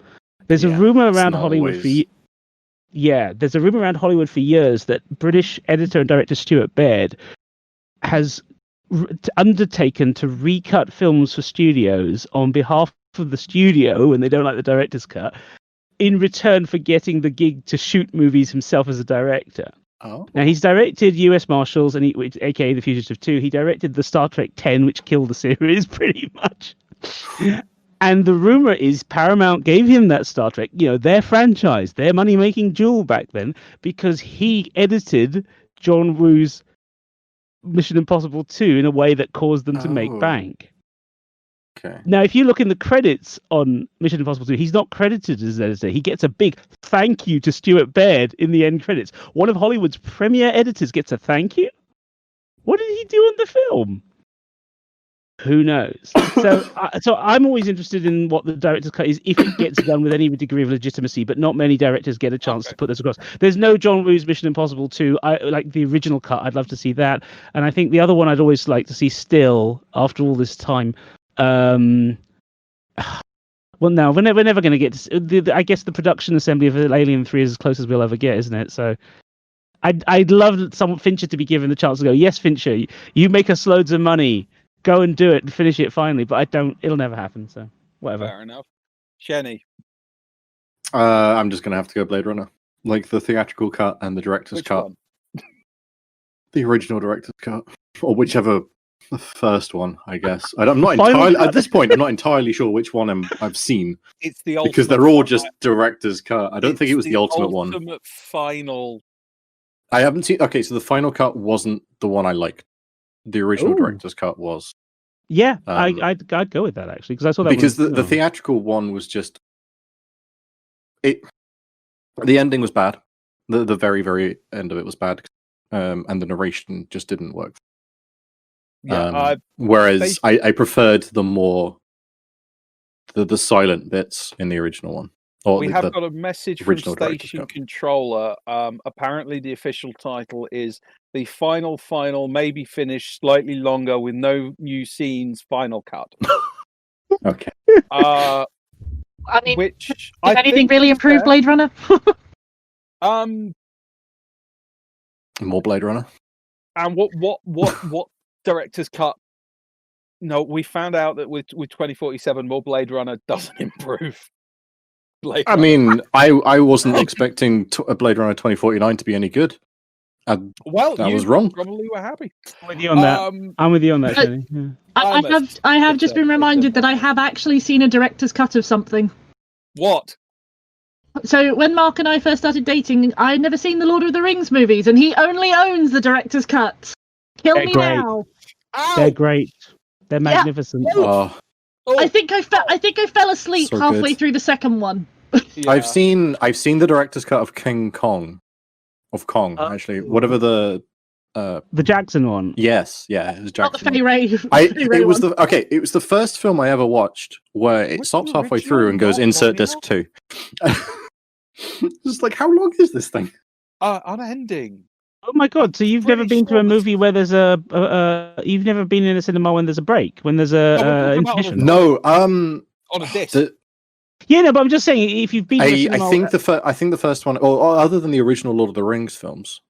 There's a rumor around Hollywood there's a rumor around Hollywood for years that British editor and director Stuart Baird has undertaken to recut films for studios on behalf of the studio when they don't like the director's cut, in return for getting the gig to shoot movies himself as a director. Oh. Now, he's directed U.S. Marshals, aka The Fugitive 2. He directed the Star Trek 10, which killed the series pretty much. And the rumor is Paramount gave him that Star Trek, their franchise, their money-making jewel back then, because he edited John Woo's Mission Impossible 2 in a way that caused them to make bank. Okay. Now, if you look in the credits on Mission Impossible 2, he's not credited as editor. He gets a big thank you to Stuart Baird in the end credits. One of Hollywood's premier editors gets a thank you? What did he do on the film? Who knows? So I'm always interested in what the director's cut is if it gets done with any degree of legitimacy, but not many directors get a chance to put this across. There's no John Woo's Mission Impossible 2. I like the original cut. I'd love to see that. And I think the other one I'd always like to see still, after all this time, well, no, we're never going to get I guess the production assembly of Alien 3 is as close as we'll ever get, isn't it? So I'd love Fincher to be given the chance to go, yes, Fincher, you make us loads of money. Go and do it and finish it finally, but it'll never happen, so whatever. Fair enough. Shenny. I'm just going to have to go Blade Runner. Like the theatrical cut and the director's cut. One? The original director's cut. Or whichever, the first one, I guess. I'm not entirely, at this point, I'm not entirely sure which one I've seen. It's the ultimate. Because they're all just director's cut. I don't think it was the ultimate one. Ultimate final. I haven't seen, okay, so the final cut wasn't the one I liked. The original director's cut was. Yeah, I'd go with that actually because I saw that because the theatrical one was just it. The ending was bad. The very very end of it was bad, and the narration just didn't work. Yeah, whereas I preferred the more the silent bits in the original one. We have got a message from Station Controller. Apparently, the official title is The Final, maybe finished slightly longer with no new scenes, final cut. Okay. I mean, which did anything really improve Blade Runner? More Blade Runner. And what director's cut? No, we found out that with 2047, more Blade Runner doesn't improve. I mean, I wasn't expecting a Blade Runner 2049 to be any good. Well, that was wrong. Probably were happy. I'm with you on that. I'm with you on that, Jenny. Yeah. I have just been reminded that I have actually seen a director's cut of something. What? So when Mark and I first started dating, I had never seen the Lord of the Rings movies, and he only owns the director's cut. Kill me now. Ow! They're great. They're magnificent. Oh. I think I fell asleep halfway through the second one. Yeah. I've seen the director's cut of King Kong. Of Kong, actually. Whatever the Jackson one. Yes, yeah, it was Jackson. Not the Fay Ray. It was the first film I ever watched where it stops halfway through and goes insert disc 2. Just like, how long is this thing? Unending. Oh my god! So you've never been to a movie where there's you've never been in a cinema when there's a break, when there's a intermission? No, on a disc. Yeah, no, but I'm just saying if you've been. I think the first one, or other than the original Lord of the Rings films,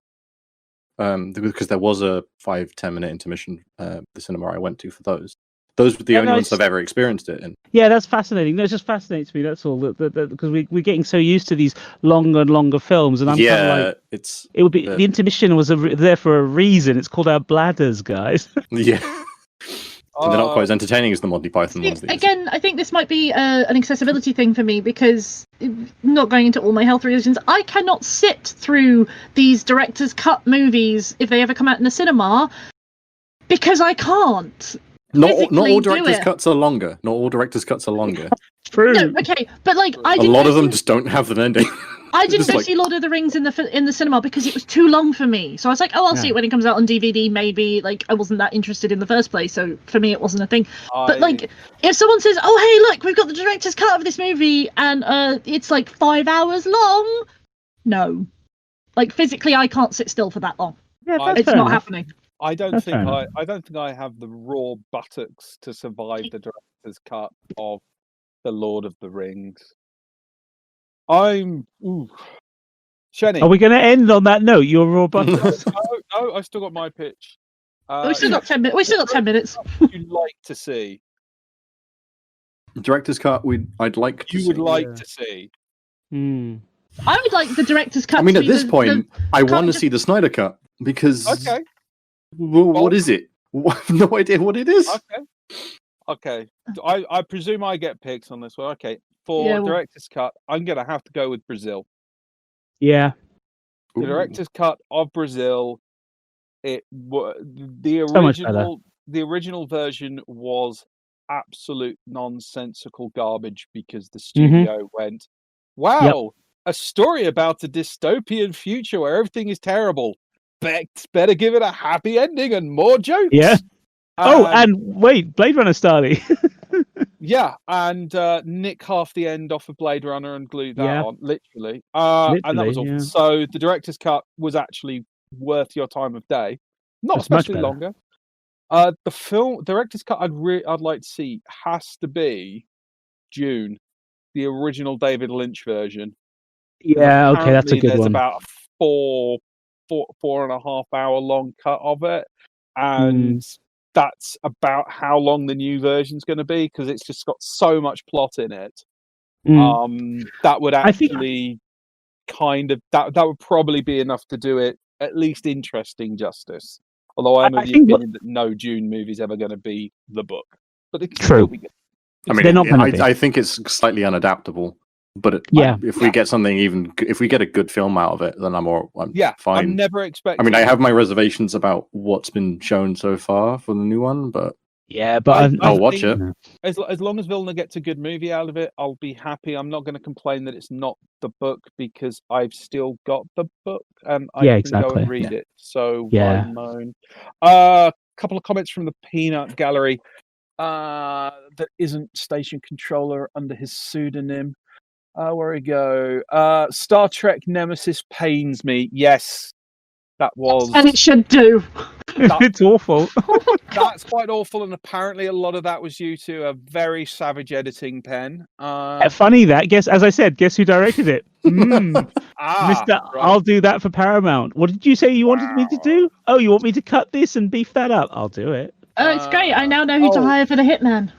because there was a 5-10 minute intermission. The cinema I went to for those. Those were the only ones I've ever experienced it in. Yeah, that's fascinating. No, it just fascinates me. That's all. Because we're getting so used to these longer and longer films, and I'm kind of like, it would be the intermission was there for a reason. It's called our bladders, guys. Yeah. They're not quite as entertaining as the Monty Python ones. Again, I think this might be an accessibility thing for me because, not going into all my health reasons, I cannot sit through these director's cut movies if they ever come out in the cinema because I can't. Not all director's cuts are longer. Not all director's cuts are longer. True. No, okay, but like a lot of them just don't have an ending. I didn't go see Lord of the Rings in the cinema because it was too long for me. So I was like, oh, I'll see it when it comes out on DVD. Maybe like I wasn't that interested in the first place, so for me it wasn't a thing. But like, if someone says, "Oh, hey, look, we've got the director's cut of this movie," and it's like 5 hours long, no, like physically I can't sit still for that long. Yeah, it's not happening. I don't think I have the raw buttocks to survive the director's cut of the Lord of the Rings. Shenny. Are we going to end on that note? Your raw buttocks? No, I've still got my pitch. We still got 10 minutes. We still got 10 minutes. You'd like to see. Director's cut. I'd like. You would like to see. I would like the director's cut. I mean, at this point, I want to see the Snyder cut because. Okay. What is it? I have no idea what it is. Okay. I presume I get picks on this one. Okay. For director's cut, I'm gonna have to go with Brazil. Yeah. The director's cut of Brazil. The original version was absolute nonsensical garbage because the studio went, "Wow, a story about a dystopian future where everything is terrible. Better give it a happy ending and more jokes." Yeah. And wait, Blade Runner started. Yeah, and nick half the end off of Blade Runner and glue that on, literally. And that was all. So the director's cut was actually worth your time of day, not especially longer. The director's cut I'd like to see has to be June, the original David Lynch version. Yeah, okay, that's a good there's one. About a 4.5 hour long cut of it, and that's about how long the new version's going to be because it's just got so much plot in it. That would actually that would probably be enough to do it at least interesting justice. Although I'm of the opinion that no June movie's ever going to be the book, but it can still be good. I mean, I think it's slightly unadaptable. But if we get something if we get a good film out of it, then I'm fine. I'm never expecting. I mean, I have my reservations about what's been shown so far for the new one, but I'll watch it. As long as Vilna gets a good movie out of it, I'll be happy. I'm not going to complain that it's not the book because I've still got the book and I can go and read it. So why moan? A couple of comments from the Peanut Gallery. That isn't Station Controller under his pseudonym. Where we go? Star Trek Nemesis pains me. Yes, that was. And it should do. It's awful. That's quite awful, and apparently a lot of that was due to a very savage editing pen. Funny that. Guess who directed it? Mister, right. I'll do that for Paramount. What did you say you wanted me to do? Oh, you want me to cut this and beef that up? I'll do it. Oh, it's great. I now know who to hire for the Hitman.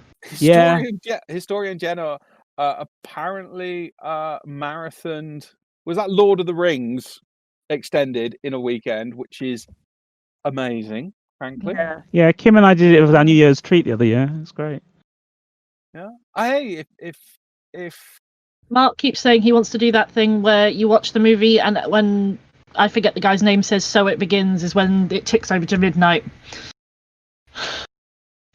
Historian Jenna. Apparently marathoned was that Lord of the Rings extended in a weekend, which is amazing, frankly. Yeah, Kim and I did it with our New Year's treat the other year. It's great. Yeah. Hey, if Mark keeps saying he wants to do that thing where you watch the movie and when I forget the guy's name says "so it begins" is when it ticks over to midnight.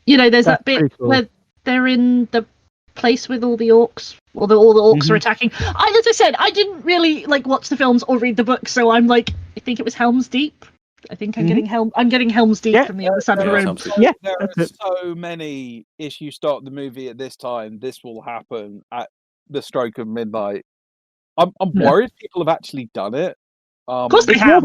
You know, there's that bit where they're in the place with all the orcs, or all the orcs are attacking. As I said, I didn't really watch the films or read the book, so I'm I think it was Helm's Deep. I think I'm getting Helm's Deep from the other side of the room. There are so many. If you start the movie at this time, this will happen at the stroke of midnight. I'm worried people have actually done it. Of course they have.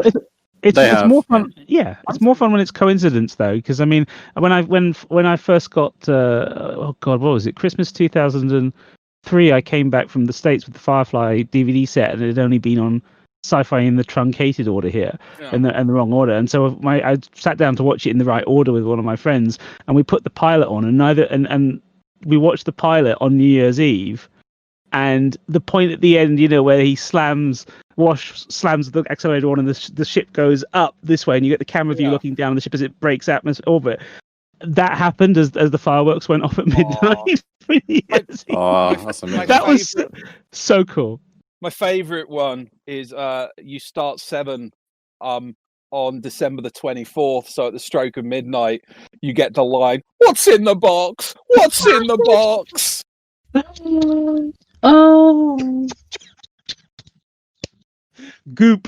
It's more fun. Yeah, it's more fun when it's coincidence though, because I mean, when I first got what was it? Christmas 2003. I came back from the States with the Firefly DVD set, and it had only been on Sci-Fi in the truncated order here, in the wrong order. And so I sat down to watch it in the right order with one of my friends, and we put the pilot on, and we watched the pilot on New Year's Eve. And the point at the end, where he slams the accelerator on and the ship goes up this way and you get the camera view looking down the ship as it breaks atmosphere orbit. that happened as the fireworks went off at midnight. That's amazing. That was so cool. My favourite one is you start 7 on December the 24th, so at the stroke of midnight, you get the line, "What's in the box? What's in the box?" Oh. Goop.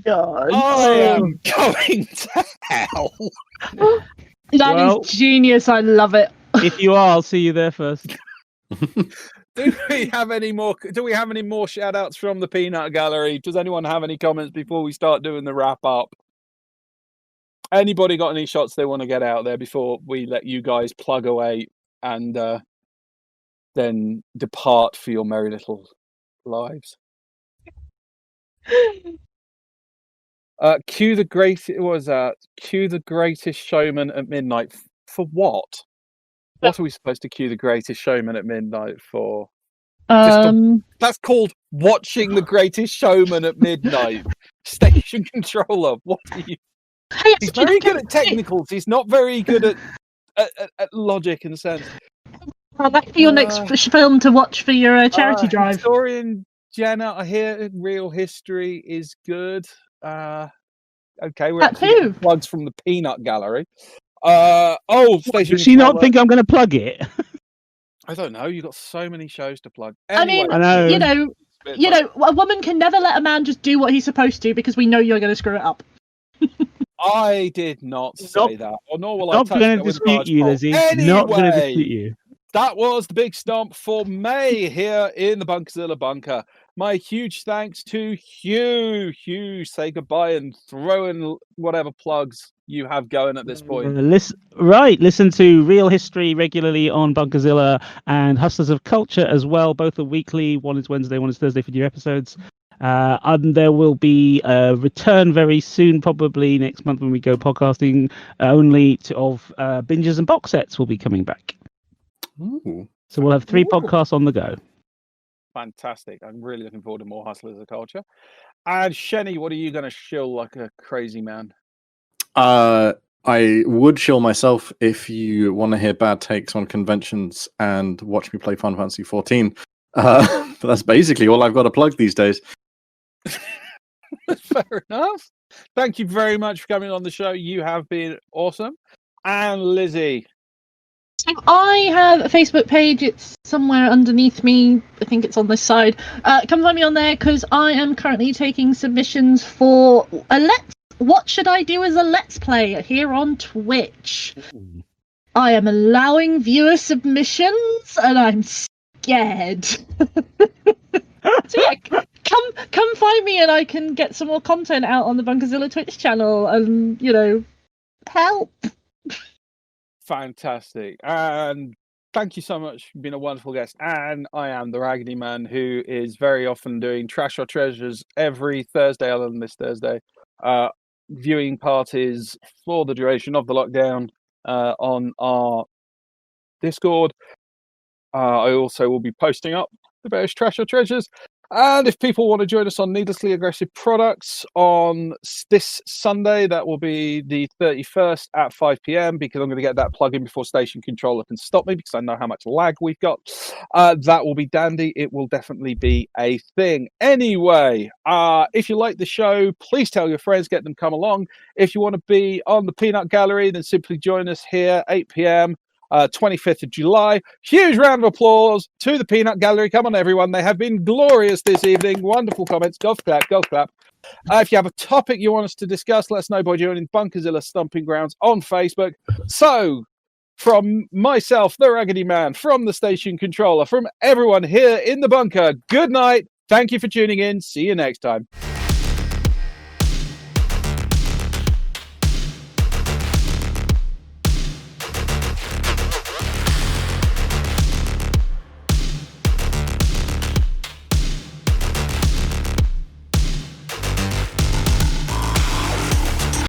God. I am going to hell. That is genius. I love it. If you are, I'll see you there first. Do we have any more shout outs from the Peanut Gallery? Does anyone have any comments before we start doing the wrap up? Anybody got any shots they want to get out there before we let you guys plug away and then depart for your merry little lives? Cue the Greatest Showman at midnight. For what? What are we supposed to cue the Greatest Showman at midnight for? That's called watching the Greatest Showman at midnight. Station controller. What are you? Hey, He's very good at technicals. He's not very good at logic and sense. That'll be your next film to watch for your charity drive. Historian Jenna, I hear Real History is good. Okay, we're actually getting plugs from the Peanut Gallery. Station. Does she not think I'm going to plug it? I don't know. You've got so many shows to plug. Anyway, I know. You know, a woman can never let a man just do what he's supposed to because we know you're going to screw it up. I did not say that. Or nor will I touch going to dispute you, Lizzie. Anyway, not going to dispute you. That was the Big Stomp for May here in the Bunkazilla bunker. My huge thanks to Hugh. Hugh, say goodbye and throw in whatever plugs you have going at this point. Listen to Real History regularly on Bunkazilla and Hustlers of Culture as well. Both are weekly. One is Wednesday, one is Thursday for new episodes. And there will be a return very soon, probably next month when we go podcasting only of binges and box sets will be coming back. Ooh. So we'll have 3 podcasts on the go. Fantastic. I'm really looking forward to more Hustlers of Culture. And Shenny, what are you going to shill like a crazy man? I would shill myself if you want to hear bad takes on conventions and watch me play Final Fantasy 14. But that's basically all I've got to plug these days. Fair enough. Thank you very much for coming on the show. You have been awesome. And Lizzie. So I have a Facebook page. It's somewhere underneath me. I think it's on this side. Come find me on there because I am currently taking submissions for what should I do as a Let's Play here on Twitch? Ooh. I am allowing viewer submissions and I'm scared. So yeah, come find me and I can get some more content out on the Bunkazilla Twitch channel and, help. Fantastic. And thank you so much for being a wonderful guest. And I am the Raggedyman, who is very often doing Trash or Treasures every Thursday, other than this Thursday. Viewing parties for the duration of the lockdown on our Discord. I also will be posting up the various Trash or Treasures. And if people want to join us on Needlessly Aggressive Products on this Sunday, that will be the 31st at 5 p.m. because I'm going to get that plug in before Station Controller can stop me because I know how much lag we've got. That will be dandy. It will definitely be a thing. Anyway, if you like the show, please tell your friends, get them come along. If you want to be on the Peanut Gallery, then simply join us here, 8 p.m. 25th of July. Huge round of applause to the Peanut Gallery. Come on, everyone. They have been glorious this evening. Wonderful comments. Golf clap, golf clap. If you have a topic you want us to discuss, let us know by joining Bunkazilla Stomping Grounds on Facebook. So, from myself, the Raggedyman, from the Station Controller, from everyone here in the bunker, good night. Thank you for tuning in. See you next time.